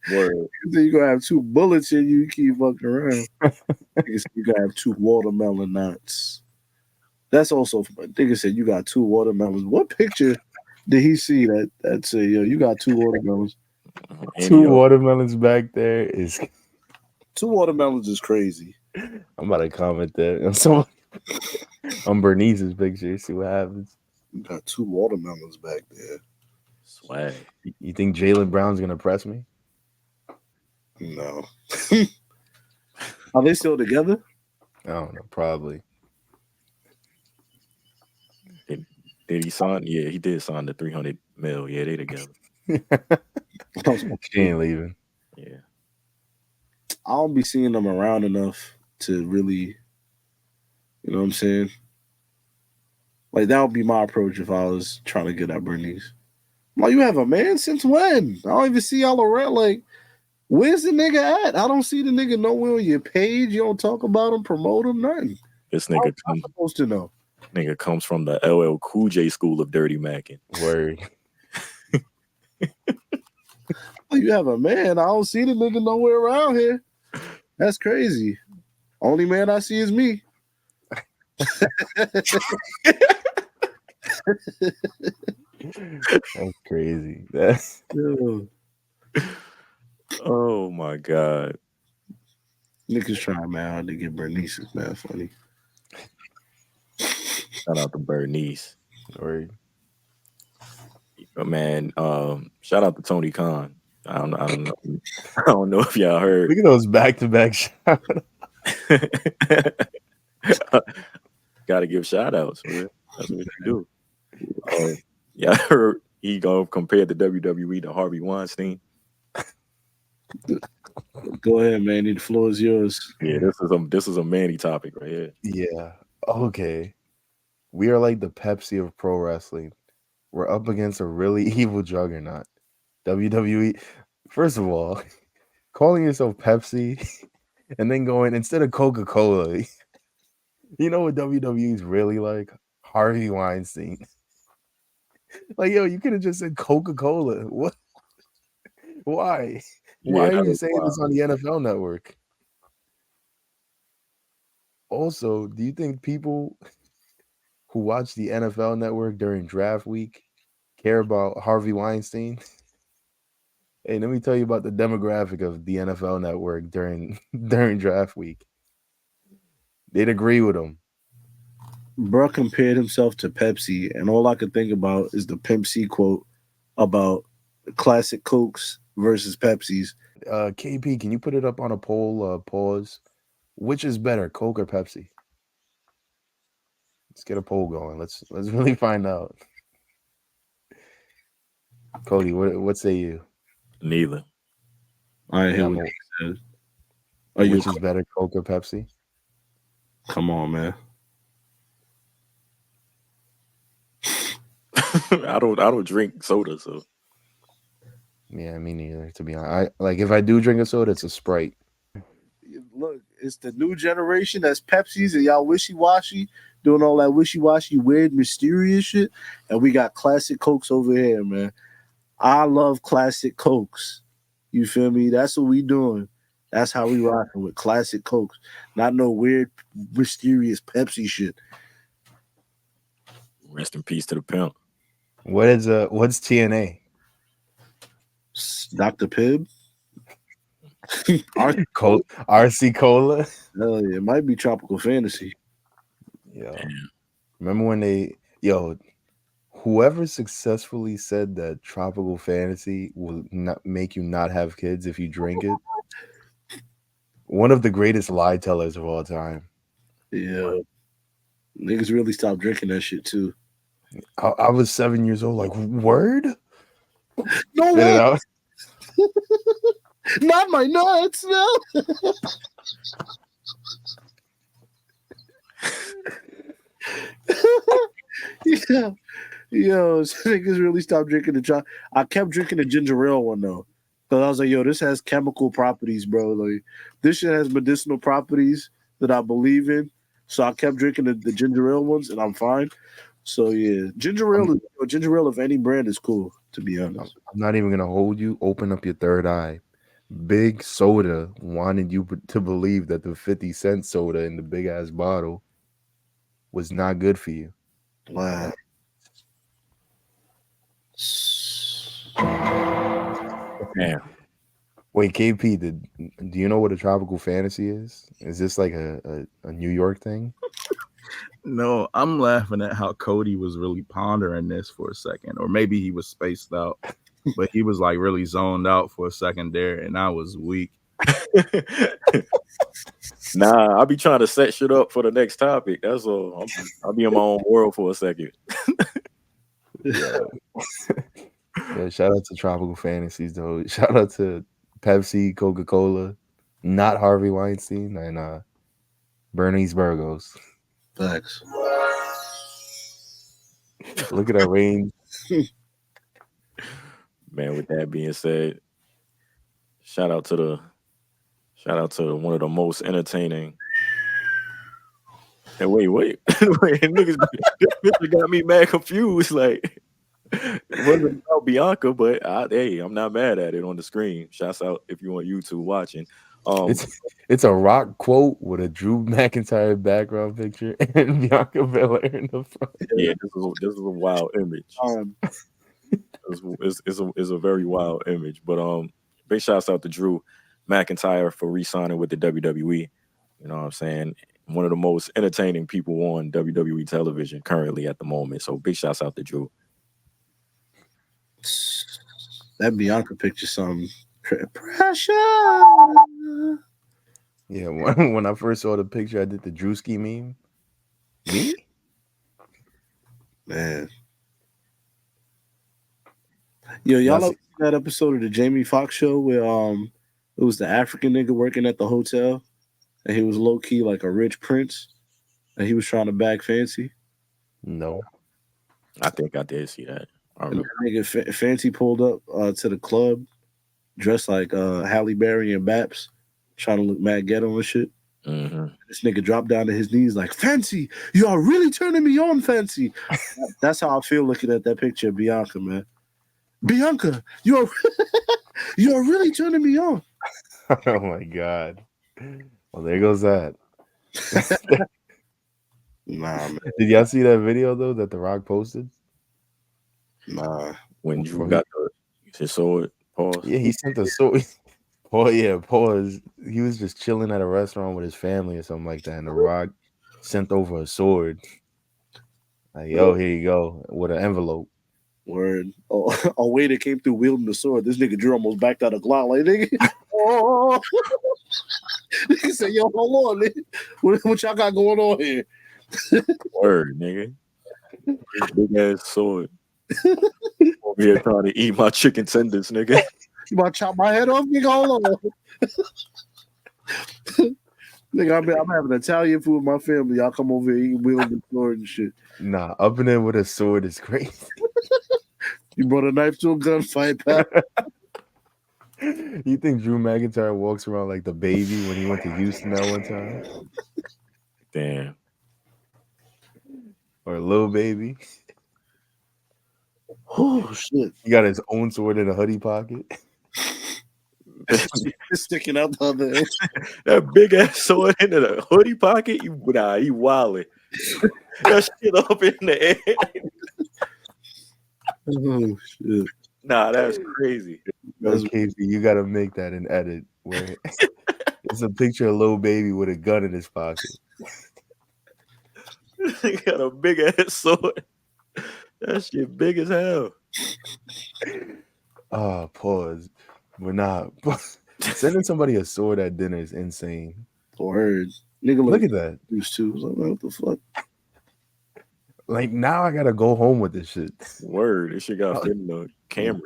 Word. He said you gonna have 2 bullets in you. You keep fucking around. You gonna have 2 watermelon knots. That's also, nigga said you got 2 watermelons. What picture did he see that say, yo, you got 2 watermelons? 2 watermelons back there is 2 watermelons is crazy. I'm about to comment that. On Bernice's picture, see what happens. You got 2 watermelons back there. Swag. You think Jaylen Brown's gonna press me? No. Are they still together? I don't know, probably. Did he sign? Yeah, he did sign the $300 million. Yeah, they together. She ain't leaving. Yeah. I don't be seeing them around enough to really, you know what I'm saying? Like, that would be my approach if I was trying to get at Bernice. Like, you have a man? Since when? I don't even see y'all around. Like, where's the nigga at? I don't see the nigga nowhere on your page. You don't talk about him, promote him, nothing. This nigga I'm supposed to know. Nigga comes from the LL Cool J school of dirty macking. Word. You have a man. I don't see the nigga nowhere around here. That's crazy. Only man I see is me. That's crazy. That's oh my god. Niggas trying man hard to get Bernice is mad funny. Shout out to Bernice. Word. Man, shout out to Tony Khan. I don't know. I don't know if y'all heard. Look at those back-to-back shout Gotta give shout outs, man. That's what you do. Yeah, I heard he gonna compare the WWE to Harvey Weinstein. Go ahead, Manny. The floor is yours. Yeah, this is a Manny topic right here. Yeah. Okay. We are like the Pepsi of pro wrestling. We're up against a really evil juggernaut. WWE. First of all, calling yourself Pepsi and then going instead of Coca-Cola. You know what WWE is really like? Harvey Weinstein. Like, yo, you could have just said Coca-Cola. What? Why? Why are you saying this on the NFL Network? Also, do you think people who watch the NFL Network during draft week care about Harvey Weinstein? Hey, let me tell you about the demographic of the NFL Network during draft week. They'd agree with him. Bruh compared himself to Pepsi, and all I could think about is the Pimp C quote about classic Cokes versus Pepsis. KP, can you put it up on a poll? Pause. Which is better, Coke or Pepsi? Let's get a poll going. Let's really find out. Cody, what say you? Neither. I hear what you said. Which is better, Coke or Pepsi? Come on, man. I don't drink soda, so yeah, me neither. To be honest, if I do drink a soda, it's a Sprite. Look, it's the new generation that's Pepsis and y'all wishy-washy, doing all that wishy-washy, weird, mysterious shit, and we got classic Cokes over here, man. I love classic Cokes. You feel me? That's what we doing. That's how we rocking with classic Cokes, not no weird, mysterious Pepsi shit. Rest in peace to the pimp. What's TNA? Dr. Pibb? RC Cola? Hell yeah, it might be Tropical Fantasy. Yo. Remember when whoever successfully said that Tropical Fantasy will not make you not have kids if you drink it, one of the greatest lie tellers of all time. Yeah. Niggas really stopped drinking that shit too. I was 7 years old, like, word? No way! Not my nuts, no! Yeah. Yo, niggas really stopped drinking the chocolate. I kept drinking the ginger ale one though. Because I was like, yo, this has chemical properties, bro. Like, this shit has medicinal properties that I believe in. So I kept drinking the ginger ale ones, and I'm fine. So yeah, ginger ale of any brand is cool, to be honest. I'm not even gonna hold you. Open up your third eye. Big Soda wanted you to believe that the 50-cent soda in the big ass bottle was not good for you. Wow. Damn. Wait, KP, do you know what a tropical fantasy is? Is this like a New York thing? No, I'm laughing at how Cody was really pondering this for a second, or maybe he was spaced out, but he was like really zoned out for a second there, and I was weak. Nah, I'll be trying to set shit up for the next topic. That's all. I'll be in my own world for a second. Yeah. Yeah, shout out to Tropical Fantasies though. Shout out to Pepsi, Coca-Cola, not Harvey Weinstein, and Bernice Burgos. Thanks. Look at that range. Man, with that being said, shout out to one of the most entertaining. And wait, niggas, this picture got me mad confused. Like, it wasn't about Bianca, but hey, I'm not mad at it on the screen. Shouts out if you on YouTube watching. It's a Rock quote with a Drew McIntyre background picture and Bianca Belair in the front. Yeah, this is a wild image. It's a very wild image. But big shouts out to Drew McIntyre for re-signing with the WWE. You know what I'm saying? One of the most entertaining people on WWE television currently at the moment. So big shouts out to Drew. That Bianca picture, some pressure. Yeah, when I first saw the picture, I did the Drewski meme. Me? Man. Yo, y'all ever seen that episode of the Jamie Foxx show where it was the African nigga working at the hotel and he was low key like a rich prince and he was trying to bag Fancy? No. I think I did see that. And that nigga Fancy pulled up to the club dressed like Halle Berry and Baps, trying to look mad ghetto and shit. Mm-hmm. This nigga dropped down to his knees like, Fancy, you are really turning me on, Fancy. That's how I feel looking at that picture of Bianca, man. Bianca, you are really turning me on. Oh my god. Well, there goes that. Nah, man. Did y'all see that video though that The Rock posted? Nah. When Drew got his sword, pause. Yeah, he sent the sword. Pause. He was just chilling at a restaurant with his family or something like that, and The Rock sent over a sword. Like, yo, here you go, with an envelope. Word. Oh, a waiter came through wielding the sword. This nigga Drew almost backed out of Glock. Like, nigga. Oh. Nigga said, yo, hold on, nigga. What y'all got going on here? Word, nigga. Big ass sword. Over here trying to eat my chicken tenders, nigga. You about to chop my head off, nigga? Hold on. Nigga, I'm having Italian food with my family. Y'all come over here eating wielding the sword and shit. Nah, up and in with a sword is crazy. You brought a knife to a gunfight, Pat. You think Drew McIntyre walks around like the baby when he went to Houston that one time? Damn. Or a little baby? Oh, shit. He got his own sword in a hoodie pocket. It's sticking out the other end. That big ass sword in the hoodie pocket? He wildin'. That shit up in the air. Oh, shit. Nah, that's crazy. That's Casey. You gotta make that an edit where it's a picture of a little baby with a gun in his pocket. He got a big ass sword. That shit big as hell. Pause. But nah, sending somebody a sword at dinner is insane. Word. Nigga, Look at that. Used to. I was like, what the fuck? Like, now I gotta go home with this shit. Word. This shit got fit in the Camry.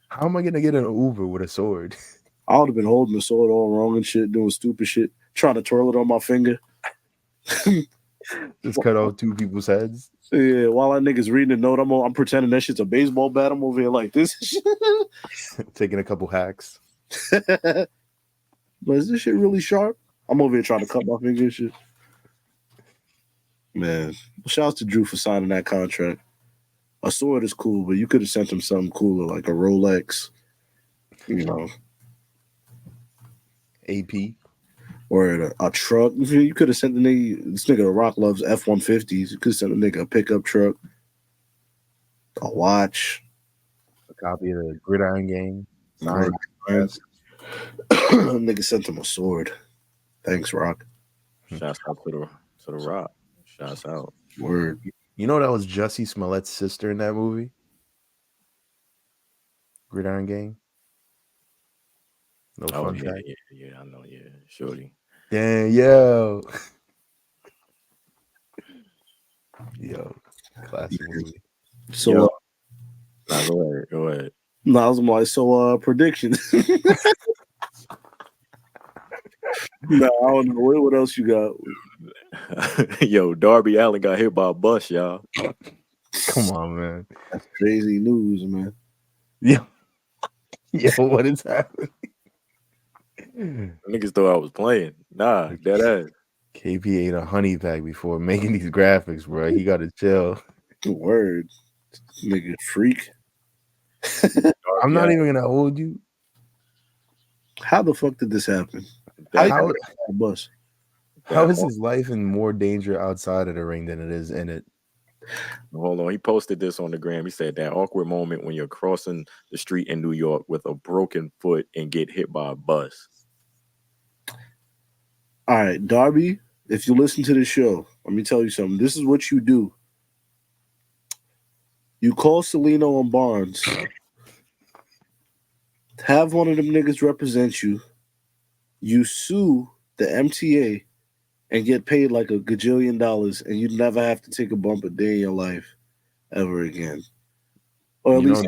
How am I gonna get an Uber with a sword? I would have been holding the sword all wrong and shit, doing stupid shit, trying to twirl it on my finger. Just cut off two people's heads. Yeah, while that nigga's reading the note, I'm pretending that shit's a baseball bat. I'm over here like this. Taking a couple hacks. But is this shit really sharp? I'm over here trying to cut my finger and shit. Man, shout out to Drew for signing that contract. A sword is cool, but you could have sent him something cooler, like a Rolex, you know. AP. or a truck. You could have sent the nigga. This nigga Rock loves F-150s. You could have sent the nigga a pickup truck, a watch, A copy of the Gridiron Gang. Right. Nigga sent him a sword. Thanks, Rock. Shouts out to the Rock. Shouts out. Word. You know that was Jussie Smollett's sister in that movie? Gridiron Gang? No fun fact? Yeah, I know, yeah. Shorty. Damn, yo. Yo, classic movie. So, go ahead. No, I was like, predictions. No, I don't know. What else you got? Yo, Darby Allin got hit by a bus, y'all. Come on, man. That's crazy news, man. Yo, what is happening? Niggas thought I was playing. Nah, dead ass. KP ate a honey pack before making these graphics, bro. He got to chill. Word. Nigga freak. I'm not even going to hold you. How the fuck did this happen? How is How his life in more danger outside of the ring than it is in it? Hold on. He posted this on the gram. He said that awkward moment when you're crossing the street in New York with a broken foot and get hit by a bus. All right, Darby, if you listen to the show, let me tell you something. This is what you do. You call Celino and Barnes. Have one of them niggas represent you. You sue the MTA and get paid like $1 gajillion, and you never have to take a bump a day in your life ever again. Or at least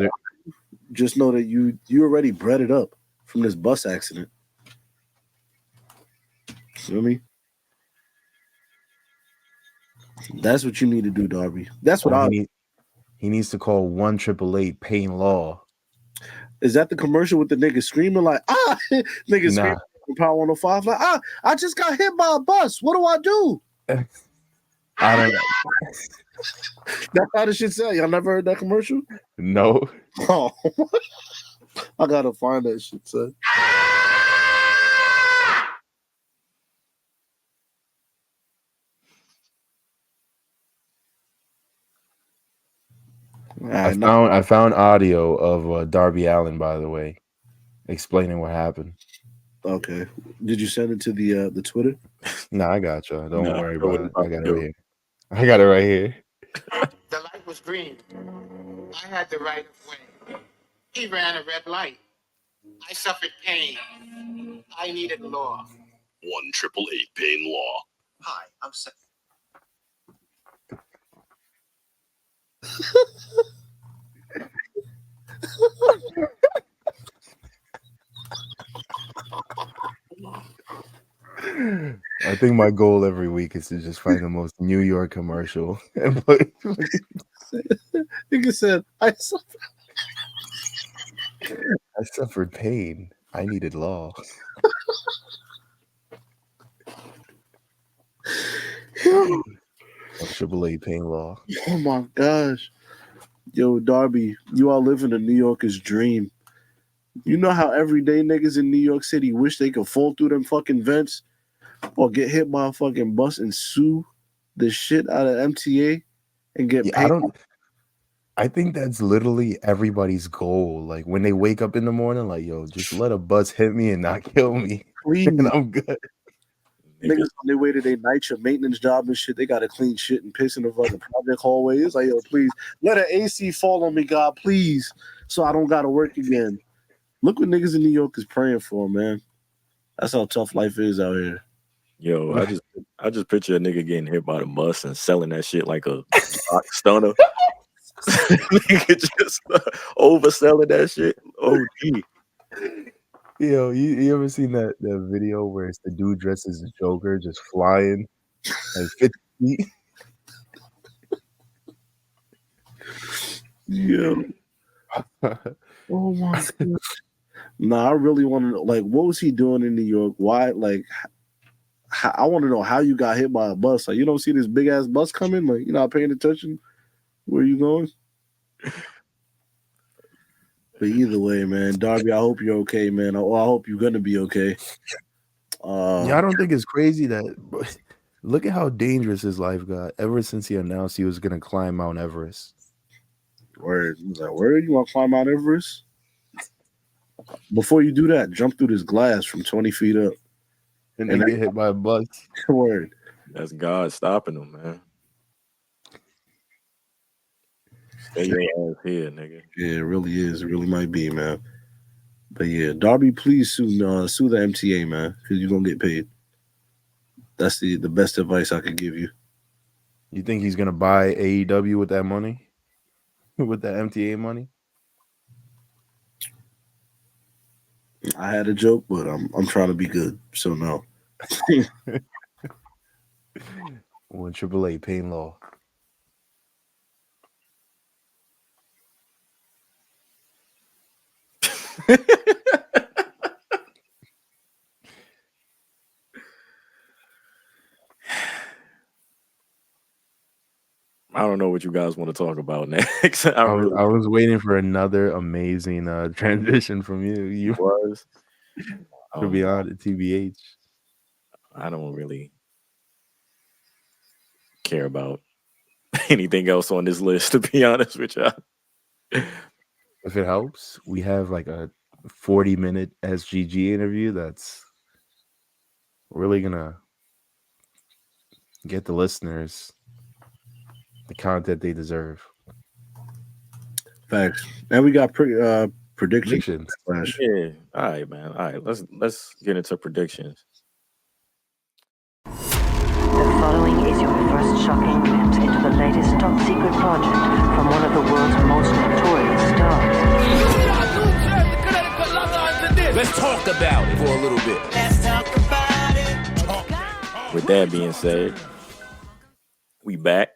just know that you already bred it up from this bus accident. You know what I mean? That's what you need to do, Darby. That's what he needs to call 1-888 Payne Law. Is that the commercial with the nigga screaming like, nigga screaming from Power 105 like, I just got hit by a bus. What do I do? I don't know. That's how the shit sound. Y'all never heard that commercial? No. Oh, I gotta find that shit, son. I found audio of Darby Allin, by the way, explaining what happened. Okay. Did you send it to the Twitter? No, I got you. Don't worry about it. I got it right here. I got it right here. The light was green. I had the right of way. He ran a red light. I suffered pain. I needed law. 1-888 Payne Law. Hi, I'm Seth. I think my goal every week is to just find the most New York commercial and put. Nigga said, I suffered pain. I needed law. 1-888 Payne Law. Oh my gosh. Yo, Darby, you are living a New Yorker's dream. You know how everyday niggas in New York City wish they could fall through them fucking vents or get hit by a fucking bus and sue the shit out of MTA and get paid? I think that's literally everybody's goal. Like when they wake up in the morning, like, yo, just let a bus hit me and not kill me. And I'm good. Niggas on their way to their night shift maintenance job and shit, they gotta clean shit and piss in the fucking project hallway. It's like, yo, please let an AC fall on me, God, please, so I don't gotta work again. Look what niggas in New York is praying for, man. That's how tough life is out here. Yo, I just picture a nigga getting hit by the bus and selling that shit like a stunner. Nigga just overselling that shit. OD. Yo, you ever seen that video where it's the dude dressed as a Joker just flying like 50 feet? Yeah. Oh my god. Nah, I really want to know, like, what was he doing in New York? Why, like, I want to know how you got hit by a bus. Like, you don't see this big ass bus coming? Like, you're not paying attention? Where you going? But either way, man, Darby, I hope you're okay, man. I hope you're gonna be okay. Yeah, I don't think it's crazy that. Look at how dangerous his life got ever since he announced he was going to climb Mount Everest. Word. He was like, word, you want to climb Mount Everest? Before you do that, jump through this glass from 20 feet up. And then get hit by a bus. Word. That's God stopping him, man. Stay your ass here, nigga. Yeah, it really is. It really might be, man. But yeah, Darby, please sue the MTA, man, because you're going to get paid. That's the best advice I could give you. You think he's going to buy AEW with that money? With that MTA money? I had a joke, but I'm trying to be good, so no. When AAA Pain Law. I don't know what you guys want to talk about next. I was waiting for another amazing transition from you. You was. To be honest, TBH. I don't really care about anything else on this list, to be honest with y'all. If it helps, we have like a 40-minute SGG interview that's really gonna get the listeners the content they deserve. Facts. And we got predictions. Yeah. All right, man. All right. Let's get into predictions. The following is your first shocking glimpse into the latest top secret project from one of the world's most notorious stars. Let's talk about it for a little bit. Let's talk about it. With that being said, we back.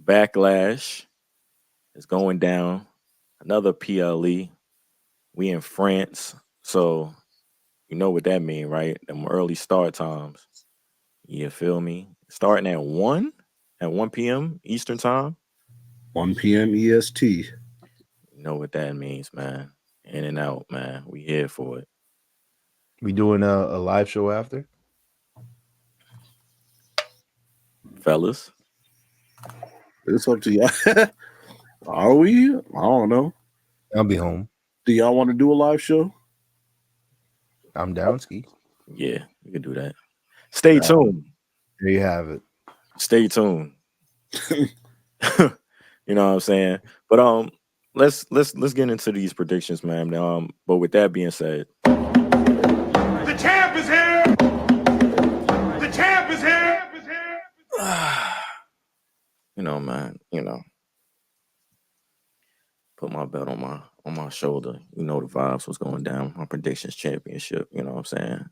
Backlash is going down. Another PLE. We in France, so you know what that mean, right? Them early start times. You feel me? Starting at 1 p.m. Eastern time. 1 p.m. EST. You know what that means, man. In and out, man. We here for it. We doing a live show after? Fellas. It's up to y'all. Are we? I don't know. I'll be home. Do y'all want to do a live show? I'm down, Ski. Yeah, we can do that. Stay tuned. There you have it. Stay tuned. You know what I'm saying? But let's get into these predictions, man. But with that being said, The champ is here. The champ is here. you know, man, put my belt on my shoulder. You know the vibes was going down. My predictions championship. You know what I'm saying?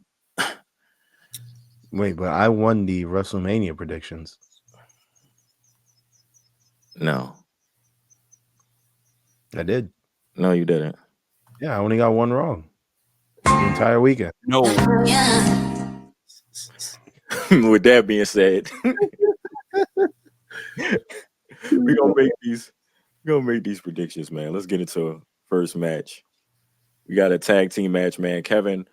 Wait, but I won the WrestleMania predictions. No. I did. No, you didn't. Yeah, I only got one wrong. The entire weekend. No. Yeah. With that being said, we're gonna make these predictions, man. Let's get into first match. We got a tag team match, man. Kevin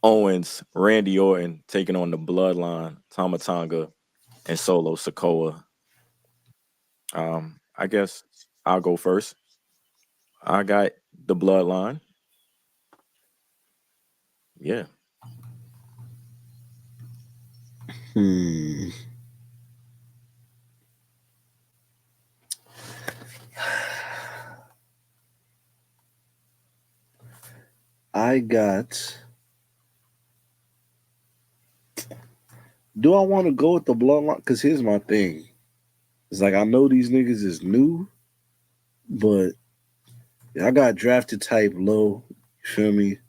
Owens, Randy Orton taking on the Bloodline, Tama Tonga, and Solo Sikoa. I guess I'll go first. I got the Bloodline. Yeah. I got. Do I want to go with the Bloodline? Because here's my thing. It's like I know these niggas is new, but I got drafted type low. You feel me?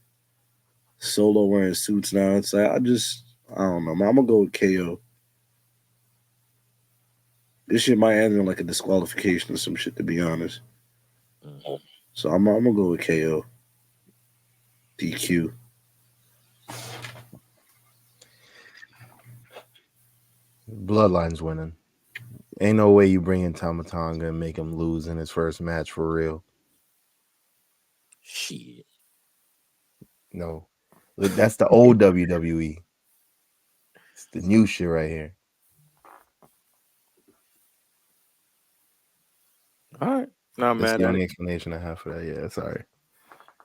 Solo wearing suits now. It's like I don't know. Man, I'm gonna go with KO. This shit might end in like a disqualification or some shit, to be honest. So I'm gonna go with KO. DQ. Bloodline's winning. Ain't no way you bring in Tama Tonga and make him lose in his first match for real. Shit. No. Look, that's the old WWE. It's the new shit right here. All right. Not That's mad the at only it. explanation I have for that. Yeah, sorry.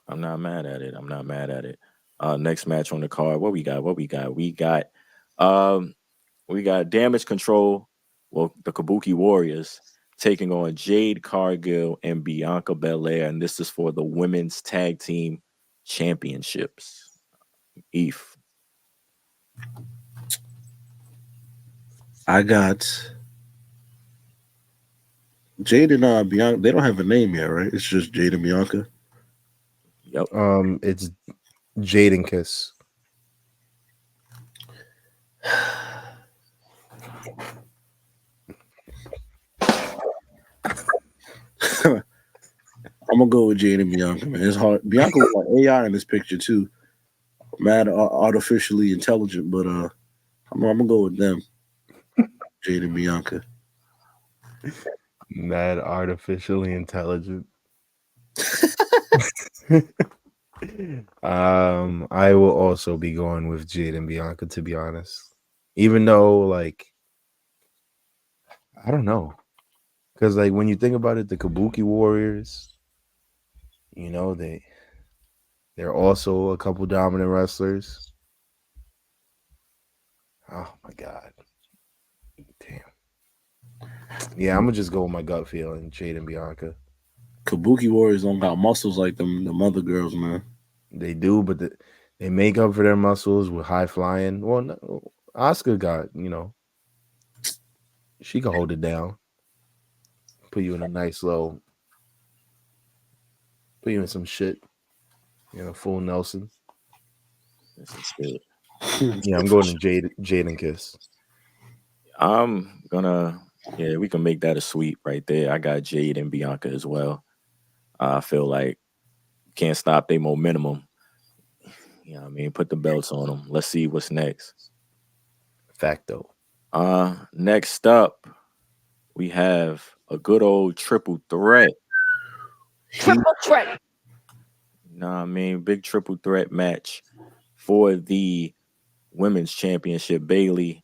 I'm not mad at it. I'm not mad at it. Next match on the card. What we got? We got Damage Control. Well, the Kabuki Warriors taking on Jade Cargill and Bianca Belair, and this is for the women's tag team championships. Eve. I got Jade and Bianca. They don't have a name yet, right? It's just Jade and Bianca. Yep. It's Jade and Kiss. I'm gonna go with Jade and Bianca, man. It's hard. Bianca was like AI in this picture too, mad artificially intelligent, but I'm gonna go with them. Jade and Bianca. Mad artificially intelligent. I will also be going with Jade and Bianca, to be honest. Even though, like, I don't know. Because, like, when you think about it, the Kabuki Warriors, you know, they're also a couple dominant wrestlers. Oh, my God. Damn. Yeah, I'm going to just go with my gut feeling, Jade and Bianca. Kabuki Warriors don't got muscles like them other girls, man. They do, but they make up for their muscles with high flying. Well, no, Asuka got, you know, she can hold it down. Put you in a nice low. Put you in some shit. You know, full Nelson. This is good. Yeah, I'm going to Jade and Kiss. I'm gonna, we can make that a sweep right there. I got Jade and Bianca as well. I feel like can't stop their momentum. You know what I mean? Put the belts on them. Let's see what's next. Facto. Next up, we have a good old triple threat. Triple threat. You know what I mean? Big triple threat match for the women's championship. Bayley,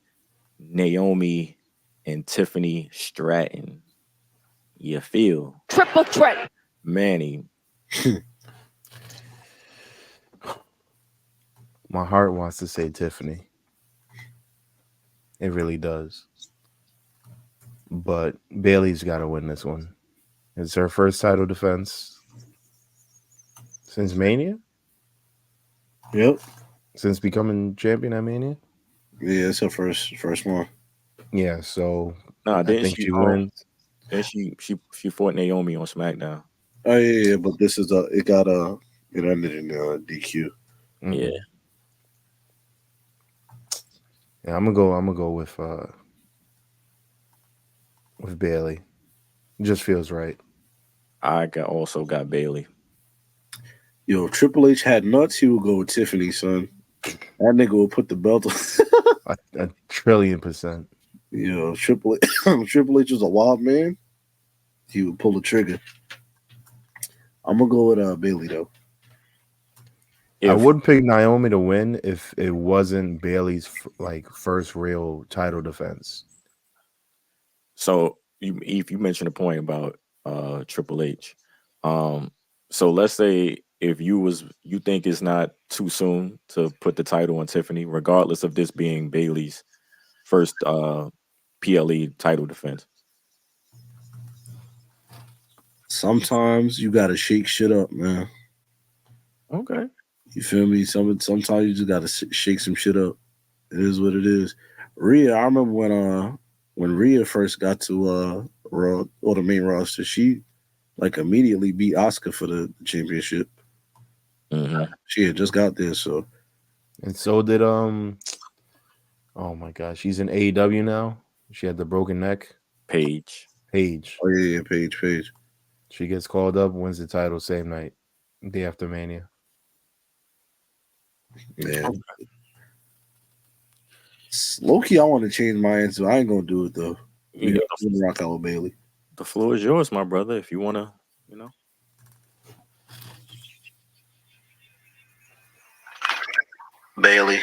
Naomi, and Tiffany Stratton. You feel? Triple threat. Manny. My heart wants to say Tiffany. It really does. But Bayley's got to win this one. It's her first title defense since Mania? Yep. Since becoming champion at Mania? Yeah, it's her first one. Yeah, so I think she wins. Then she fought Naomi on SmackDown. Oh yeah, but this is it ended in DQ. Mm-hmm. Yeah. Yeah, I'm gonna go with Bayley. It just feels right. I also got Bayley. Yo, if Triple H had nuts, he would go with Tiffany, son. That nigga would put the belt on. a trillion%. Yo, Triple H was a wild man. He would pull the trigger. I'm gonna go with Bayley though. I would pick Naomi to win if it wasn't Bayley's first real title defense. So you mentioned a point about Triple H. So let's say if you think it's not too soon to put the title on Tiffany, regardless of this being Bayley's first PLE title defense. Sometimes you gotta shake shit up, man. Okay. You feel me? Sometimes you just gotta shake some shit up. It is what it is. Rhea, I remember when Rhea first got to Raw or the main roster, she immediately beat Asuka for the championship. Mm-hmm. She had just got there, so. And so did oh my God, she's in AEW now. She had the broken neck. Paige. Oh yeah, Paige. She gets called up, wins the title same night, day after Mania. Yeah. Low key, I want to change my answer. I ain't gonna do it though. We got to rock out with Bayley. The floor is yours, my brother. If you wanna, you know. Bailey.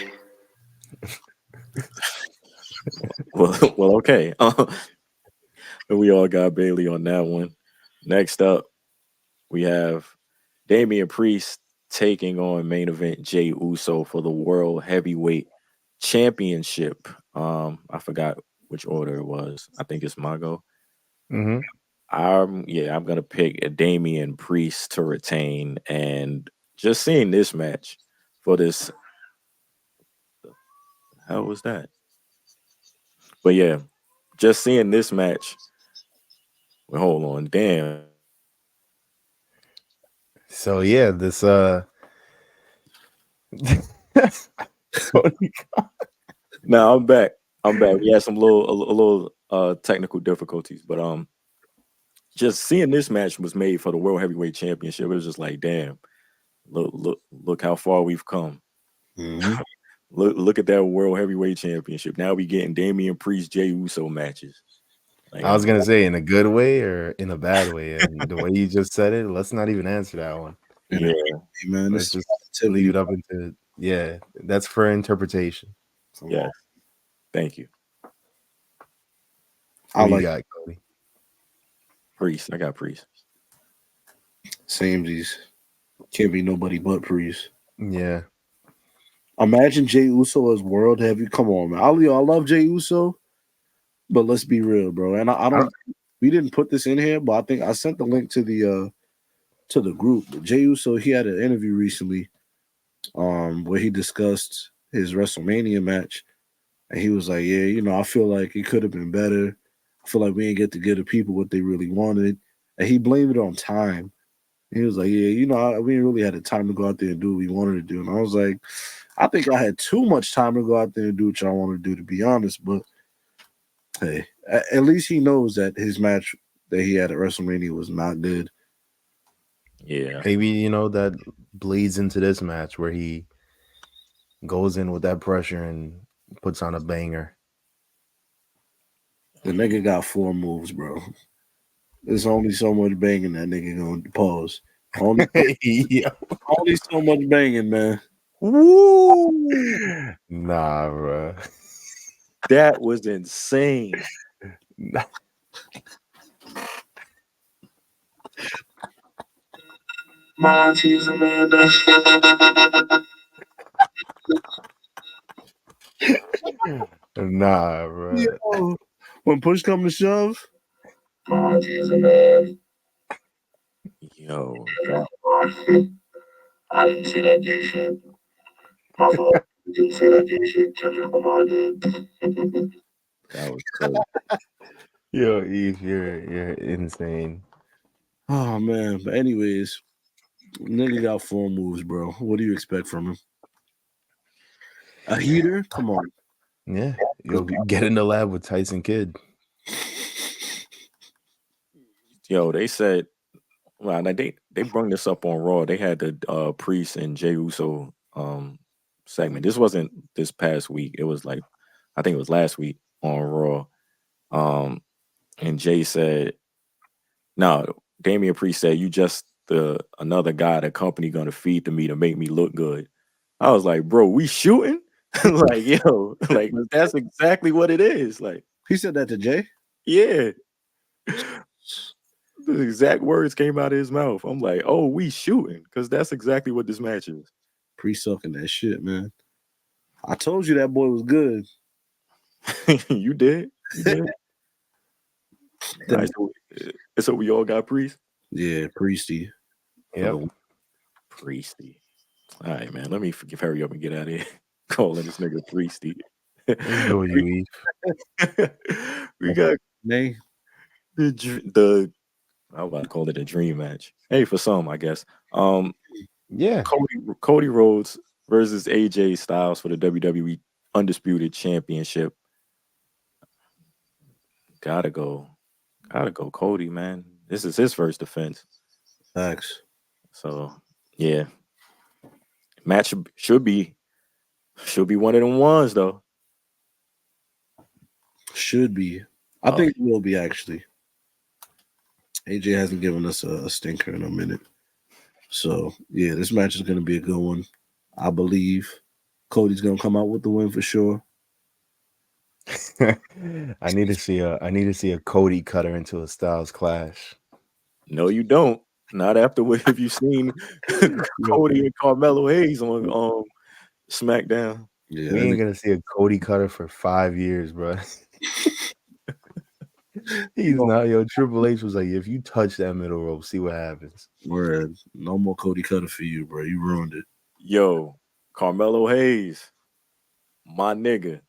Well, okay. We all got Bailey on that one. Next up, we have Damian Priest taking on main event Jey Uso for the World Heavyweight Championship. I forgot which order it was. I think it's my go. Mm-hmm. I'm gonna pick Damian Priest to retain, and just seeing this match for this. How was that? But yeah, just seeing this match. Well, hold on, damn. So yeah, this No, I'm back. We had some little technical difficulties, but just seeing this match was made for the World Heavyweight Championship. It was just like, damn, look how far we've come. Mm-hmm. Look at that World Heavyweight Championship. Now we getting Damian Priest, Jey Uso matches. Like, I was gonna say in a good way or in a bad way, and the way you just said it, let's not even answer that one. Yeah, man. Let's just leave it up into that's for interpretation. Yeah, thank you. What you got, Cody? Priest. I got Priest. Samesies. Can't be nobody but Priest. Yeah. Imagine Jey Uso as world heavy. Come on, man. I love Jey Uso, but let's be real, bro. And I don't. We didn't put this in here, but I think I sent the link to the group. Jey Uso, he had an interview recently, where he discussed his WrestleMania match, and he was like, "Yeah, I feel like it could have been better. I feel like we didn't get to give the people what they really wanted," and he blamed it on time. He was like, "Yeah, we didn't really have the time to go out there and do what we wanted to do," and I was like, I think I had too much time to go out there and do what y'all want to do, to be honest. But hey, at least he knows that his match that he had at WrestleMania was not good. Yeah. Maybe, that bleeds into this match where he goes in with that pressure and puts on a banger. The nigga got 4 moves, bro. There's only so much banging that nigga gonna pause. Only so much banging, man. Woo! Nah, bro. That was insane. Monty's Amanda. Nah, bro. Yo, when push come to shove. Monty's Yo. I didn't see that gay shit. My fault. I didn't see that gay shit. That was crazy. Yo, Eve, you're insane. Oh man, but anyways, nigga got 4 moves, bro. What do you expect from him? A heater? Come on. Yeah, you'll get in the lab with Tyson Kidd. Yo, they said, well, they brought this up on Raw. They had the Priest and Jey Uso segment. This wasn't this past week. It was like, I think it was last week on Raw. And Jay said, no, Damian Priest said, you just another guy the company gonna feed to me to make me look good. I was like, bro, we shooting? Like, yo, like that's exactly what it is. Like, he said that to Jay? Yeah. The exact words came out of his mouth. I'm like, oh, we shooting, because that's exactly what this match is. Priest sucking that shit, man. I told you that boy was good. You did? You did? Right, so we all got Priest? Yeah, Priesty. Yep. Priesty. All right, man. Let me hurry up and get out of here. Calling this nigga Priesty. Go, you eat. We got Nay. the I was about to call it a dream match. Hey, for some, I guess. Yeah. Cody Rhodes versus AJ Styles for the WWE Undisputed Championship. Gotta go Cody, man. This is his first defense. Thanks. So yeah. Match should be one of them ones though. Should be. I think it will be, actually. AJ hasn't given us a stinker in a minute. So, yeah, this match is going to be a good one, I believe. Cody's gonna come out with the win for sure. I need to see a Cody cutter into a Styles Clash. No, you don't. Not after what have you seen Cody and Carmelo Hayes on SmackDown. Yeah, We ain't gonna see a Cody cutter for 5 years, bro. He's not. Yo, Triple H was like, if you touch that middle rope, see what happens. Word. No more Cody cutter for you, bro. You ruined it. Yo, Carmelo Hayes, my nigga,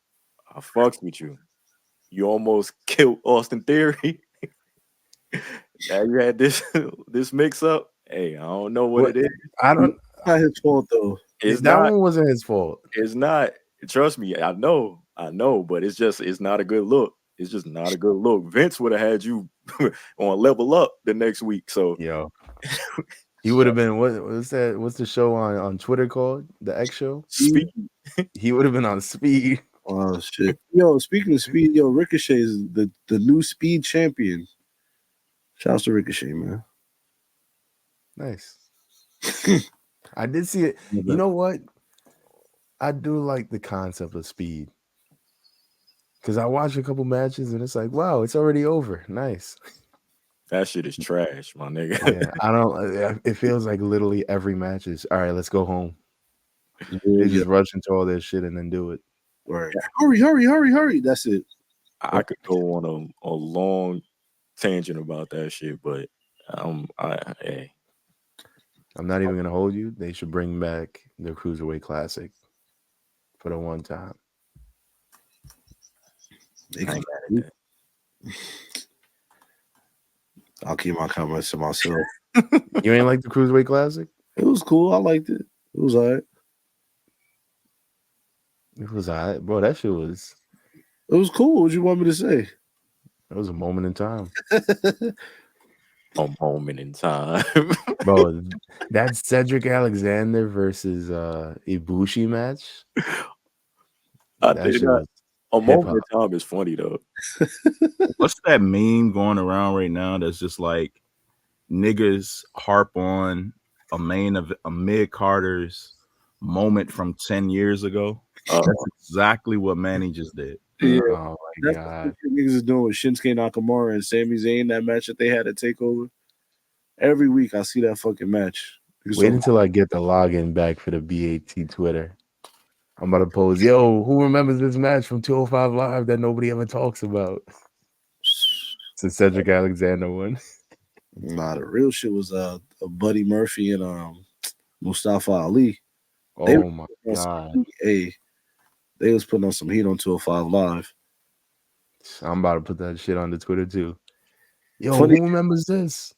I fucks with you. You almost killed Austin Theory. Now you had this mix up. Hey, I don't know what it is. It's not his fault though. One wasn't his fault. It's not. Trust me, I know, but it's not a good look. It's just not a good look. Vince would have had you on Level Up the next week. So yo, he would have been what's that? What's the show on Twitter called? The X Show? Speed. He would have been on Speed. Oh shit. Yo, speaking of Speed, yo, Ricochet is the new Speed champion. Shouts to Ricochet, man. Nice. I did see it. You know what? I do like the concept of Speed. Because I watched a couple matches and it's like, wow, it's already over. Nice. That shit is trash, my nigga. Yeah, I don't. It feels like literally every match is all right. Let's go home. They just rush into all this shit and then do it. Right. Hurry. That's it. I could go on a long tangent about that shit, but hey. I'm not even gonna hold you. They should bring back the Cruiserweight Classic for the one time. I'll keep my comments to myself. You ain't like the Cruiserweight Classic? It was cool. I liked it. It was all right. It was all right. Bro, that shit was... It was cool. What you want me to say? It was a moment in time. A moment in time. Bro, that Cedric Alexander versus Ibushi match. I think a moment in time is funny though. What's that meme going around right now that's just like niggas harp on a mid Carter's moment from 10 years ago? That's exactly what Manny just did. Yeah, oh my that's god, what niggas is doing with Shinsuke Nakamura and Sami Zayn, that match that they had at Takeover. Every week I see that fucking match. Wait until I get the login back for the BAT Twitter. I'm about to post, yo, who remembers this match from 205 Live that nobody ever talks about? It's a Cedric Alexander one. Nah, the real shit was Buddy Murphy and Mustafa Ali. Oh my god. They was putting on some heat on 205 Live. I'm about to put that shit on the Twitter too. Yo, who remembers this?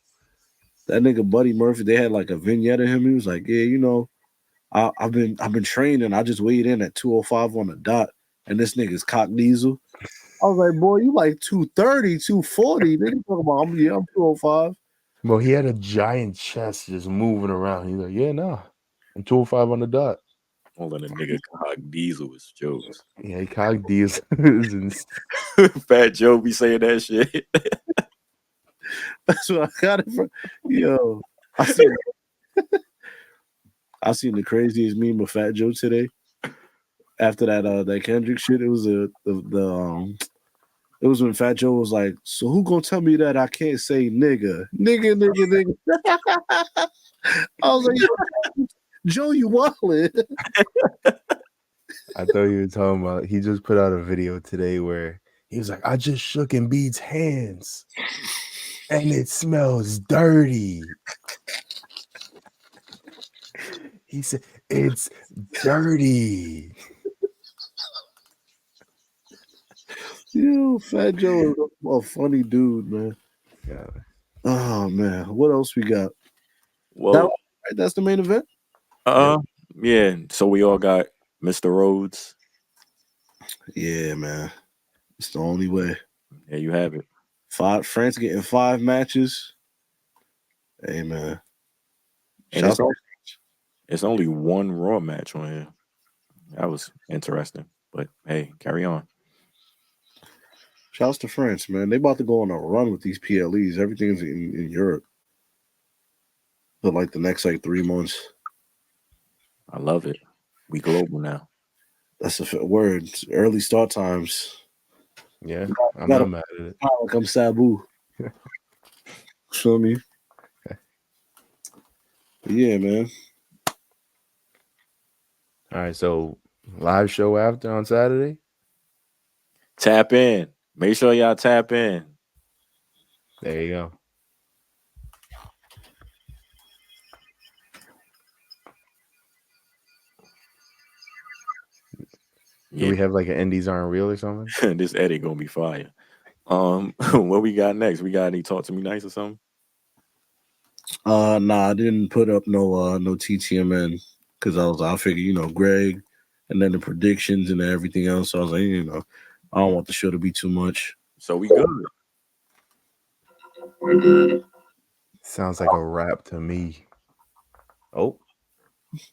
That nigga Buddy Murphy, they had like a vignette of him. He was like, yeah, you know, I've been training. I just weighed in at 205 on the dot. And this nigga's cock diesel. I was like, boy, you like 230, 240. Then you talking about, I'm 205. Bro, he had a giant chest just moving around. He's like, yeah, nah. I'm 205 on the dot. Hold on, a nigga cock diesel is jokes. Yeah, cock diesel. Fat Joe be saying that shit. That's what I got it from. Yo, I seen the craziest meme of Fat Joe today. After that Kendrick shit, it was it was when Fat Joe was like, "So who gonna tell me that I can't say nigga?" I was like, yo, Joe, you wildin'. I thought you were talking about. He just put out a video today where he was like, "I just shook Embiid's hands, and it smells dirty." He said, "It's dirty." Yo, Fat Joe is a funny dude, man. Yeah. Oh man, what else we got? Well, that's the main event. Yeah. So we all got Mr. Rhodes. Yeah, man. It's the only way. There you have it. France getting 5 matches. Hey, man. And it's only one Raw match on here. That was interesting. But hey, carry on. Shouts to France, man. They about to go on a run with these PLEs. Everything's in Europe. For like the next 3 months. I love it. We global now. That's a word. Early start times. Yeah, I'm not mad at it. Like I'm Sabu. Feel me? Yeah, man. All right, so live show after on Saturday. Tap in. Make sure y'all tap in. There you go. Do we have like an Indies Aren't Real or something? This edit gonna be fire. What we got next? We got any Talk to Me Nice or something? Nah, I didn't put up no TTMN because I figured, Greg and then the predictions and everything else. So I was like, I don't want the show to be too much. So we good. Sounds like a rap to me. Oh,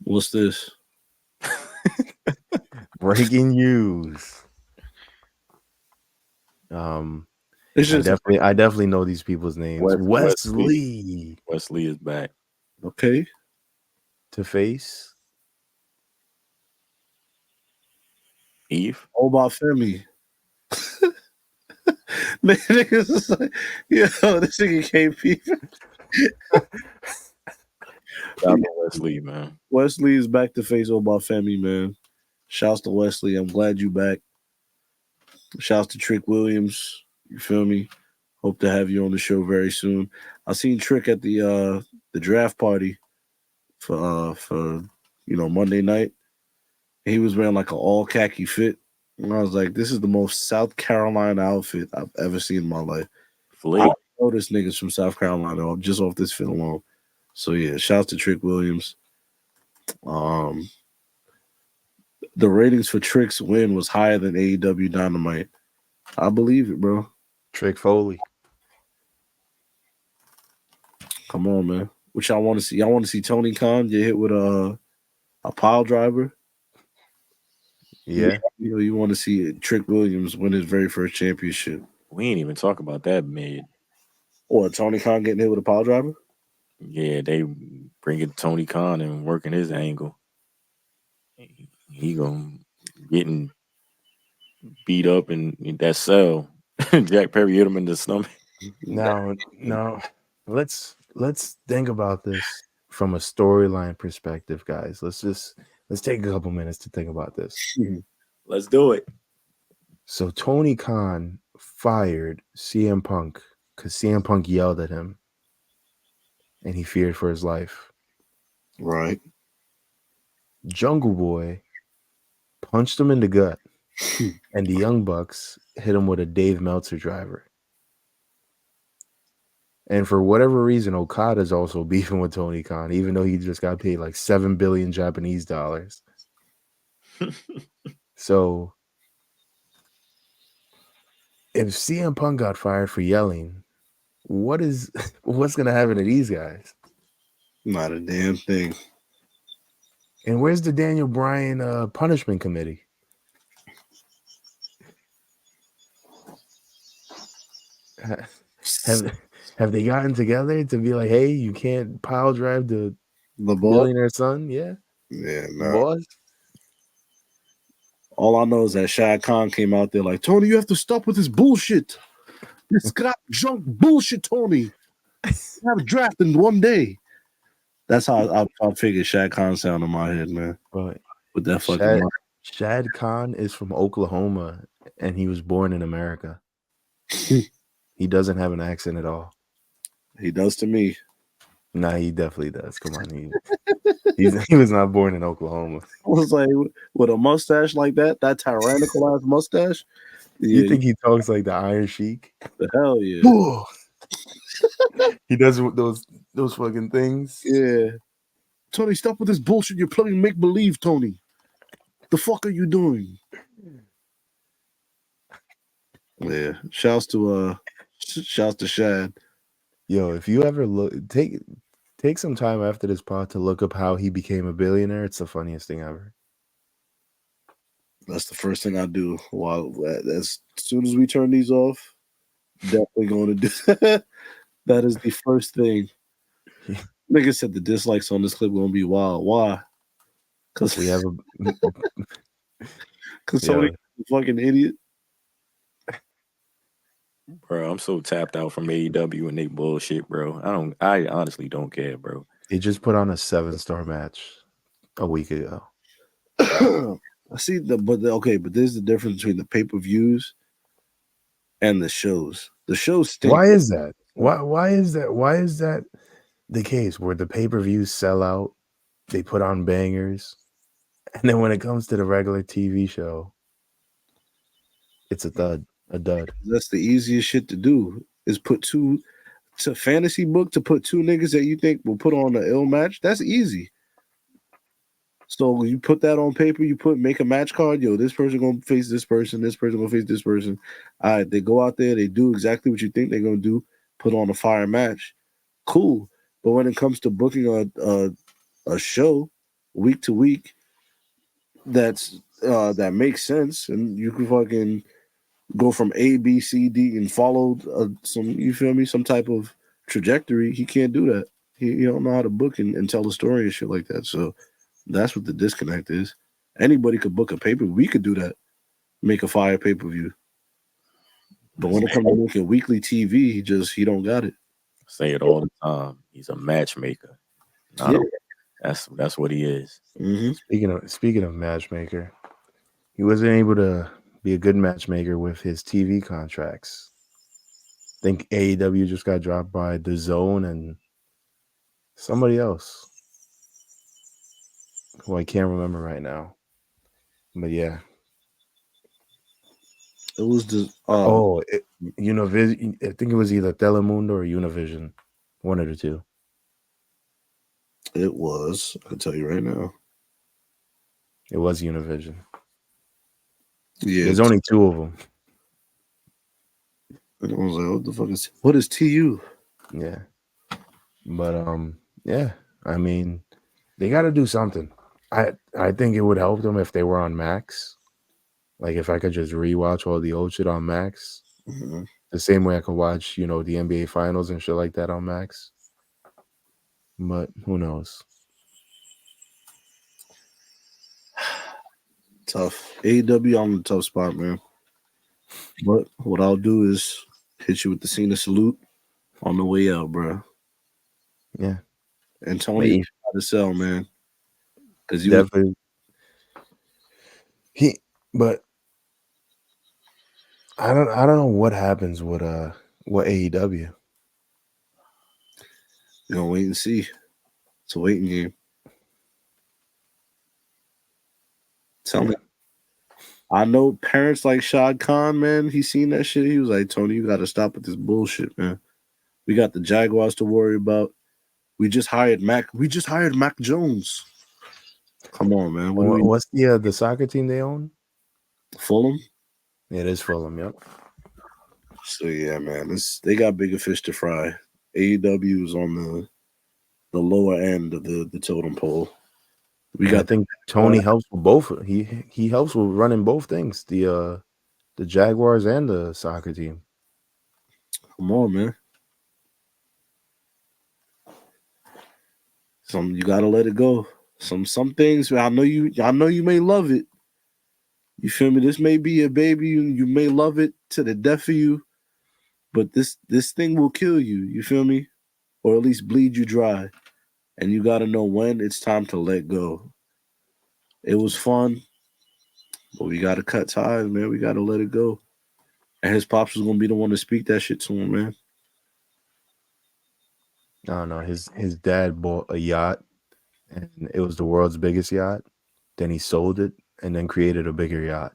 what's this? Breaking news. It's just I definitely know these people's names. Wesley is back. Okay. To face Eve. Oba Femi. Niggas is like, this nigga can't be. Wesley, man. Wesley is back to face Oba Femi, man. Shouts to Wesley. I'm glad you back. Shouts to Trick Williams. You feel me? Hope to have you on the show very soon. I seen Trick at the draft party for Monday night. He was wearing like an all khaki fit. And I was like, this is the most South Carolina outfit I've ever seen in my life. I know this nigga's from South Carolina just off this fit alone. So yeah, shouts to Trick Williams. The ratings for Trick's win was higher than AEW Dynamite. I believe it, bro. Trick Foley. Come on, man. What y'all want to see? Y'all want to see Tony Khan get hit with a pile driver? Yeah. You want to see Trick Williams win his very first championship. We ain't even talk about that mid. Or Tony Khan getting hit with a pile driver? Yeah, they bringing Tony Khan and working his angle. He gonna getting beat up in that cell. Jack Perry hit him in the stomach. Now, let's think about this from a storyline perspective, guys. Let's take a couple minutes to think about this. Let's do it. So Tony Khan fired CM Punk because CM Punk yelled at him and he feared for his life. Right. Jungle Boy punched him in the gut and the Young Bucks hit him with a Dave Meltzer driver. And for whatever reason, Okada's also beefing with Tony Khan, even though he just got paid like 7 billion Japanese dollars. So if CM Punk got fired for yelling, what's going to happen to these guys? Not a damn thing. And where's the Daniel Bryan punishment committee? Have they gotten together to be like, hey, you can't pile drive the billionaire son? Yeah. Yeah, no. Boss? All I know is that Shahid Khan came out there like, Tony, you have to stop with this bullshit. This crap junk bullshit, Tony. You have a draft in one day. That's how I figured Shahid Khan sound in my head, man. But with that fucking Shahid Khan is from Oklahoma and he was born in America. He doesn't have an accent at all. He does to me. Nah, he definitely does. Come on, he was not born in Oklahoma. I was like, with a mustache like that tyrannical ass mustache. Yeah, you think he talks like the Iron Sheik? The hell yeah. He does those fucking things. Yeah. Tony, stop with this bullshit. You're playing make believe, Tony. The fuck are you doing? Yeah. Shouts to Shad. Yo, if you ever take some time after this pod to look up how he became a billionaire, it's the funniest thing ever. That's the first thing I do. As soon as we turn these off, definitely going to do that. That is the first thing. Nigga said the dislikes on this clip going to be wild. Why? Because we have Because Tony's a fucking idiot. Bro, I'm so tapped out from AEW and they bullshit, bro. I honestly don't care, bro. They just put on a 7-star match a week ago. I see but there's the difference between the pay-per-views and the shows. The shows stink. Why is that? Why is that the case where the pay-per-views sell out, they put on bangers, and then when it comes to the regular TV show, it's a dud. That's the easiest shit to do is put two fantasy book to put two niggas that you think will put on an ill match. That's easy. So you put that on paper, make a match card. Yo, this person gonna face this person gonna face this person. All right, they go out there, they do exactly what you think they're gonna do, put on a fire match. Cool. But when it comes to booking a show week to week, that makes sense, and you can fucking go from A, B, C, D and follow some type of trajectory. He can't do that. He don't know how to book and tell a story and shit like that. So that's what the disconnect is. Anybody could book a paper. We could do that. Make a fire pay-per-view. But when it comes to looking weekly TV, he don't got it. Say it all the time. He's a matchmaker. That's what he is. Mm-hmm. Speaking of matchmaker, he wasn't able to be a good matchmaker with his TV contracts. I think AEW just got dropped by DAZN and somebody else who I can't remember right now. But yeah. It was Univision. I think it was either Telemundo or Univision. One of the two. It was. I can tell you right now. It was Univision. Yeah. There's only two of them. And I was like, what is TU? Yeah. But yeah. I mean, they gotta do something. I think it would help them if they were on Max. Like if I could just rewatch all the old shit on Max. Mm-hmm. The same way I could watch, the NBA finals and shit like that on Max. But who knows? Tough. AEW on the tough spot, man. But what I'll do is hit you with the Cena salute on the way out, bro. Yeah. And Tony tried to sell, man. Because you definitely. But I don't know what happens with AEW. You're gonna wait and see. It's a waiting game. Tell me. I know parents like Shahid Khan, man. He seen that shit. He was like, Tony, you got to stop with this bullshit, man. We got the Jaguars to worry about. We just hired Mac Jones. Come on, man. What's the soccer team they own? Fulham. It is Fulham. Yep. So yeah, man, they got bigger fish to fry. AEW is on the lower end of the totem pole. I think Tony helps with both. He helps with running both things, the Jaguars and the soccer team. Come on, man. You gotta let it go. Some things. I know you may love it. You feel me? This may be a baby. You may love it to the death of you, but this thing will kill you. You feel me? Or at least bleed you dry. And you got to know when it's time to let go. It was fun, but we got to cut ties, man. We got to let it go. And his pops was going to be the one to speak that shit to him, man. I don't know. His dad bought a yacht, and it was the world's biggest yacht. Then he sold it, and then created a bigger yacht.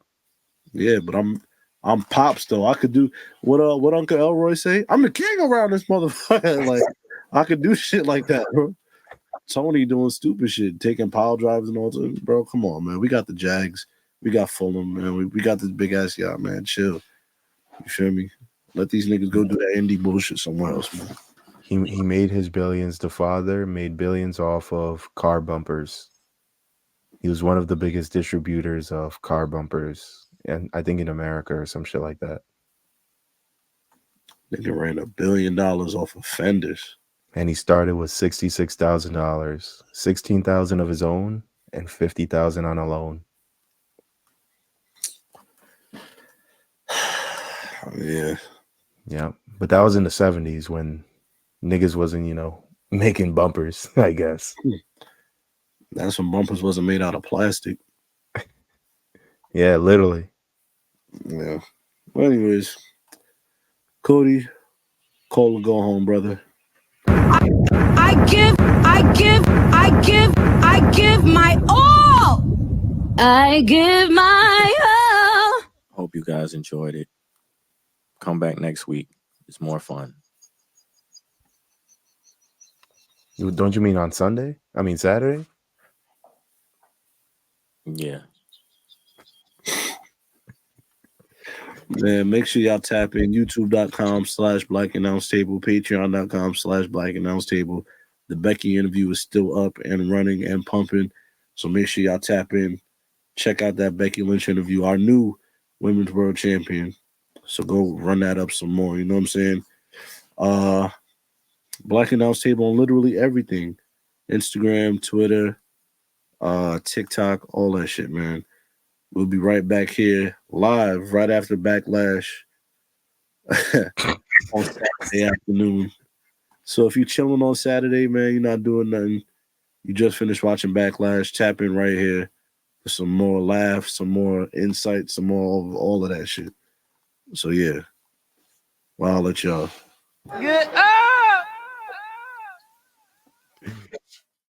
Yeah, but I'm pops though. I could do what Uncle Elroy say. I'm the king around this motherfucker. Like I could do shit like that, bro. Tony doing stupid shit, taking pile drives and all that. Bro, come on, man. We got the Jags. We got Fulham, man. We got this big ass yacht, man. Chill. You feel me? Let these niggas go do that indie bullshit somewhere else, man. He made his billions. The father made billions off of car bumpers. He was one of the biggest distributors of car bumpers, and I think in America or some shit like that. Nigga ran $1 billion off of fenders. And he started with $66,000, $16,000 of his own, and $50,000 on a loan. Yeah. Yeah. But that was in the 70s when niggas wasn't, making bumpers, I guess. That's when bumpers wasn't made out of plastic. Yeah, literally. Yeah. Well, anyways, Cody, call or go home, brother. I give my all. I give my all. Hope you guys enjoyed it. Come back next week. It's more fun. Don't you mean on Sunday? I mean Saturday? Yeah. Man, make sure y'all tap in youtube.com/Black Announce Table, patreon.com/Black Announce Table. The Becky interview is still up and running and pumping. So make sure y'all tap in. Check out that Becky Lynch interview, our new Women's World Champion. So go run that up some more. You know what I'm saying? Black Announce Table on literally everything. Instagram, Twitter, TikTok, all that shit, man. We'll be right back here live right after Backlash on Saturday afternoon. So if you're chilling on Saturday, man, you're not doing nothing, you just finished watching Backlash, tap in right here for some more laughs, some more insight, some more of all of that shit. So yeah. Well, I'll let y'all. Get up.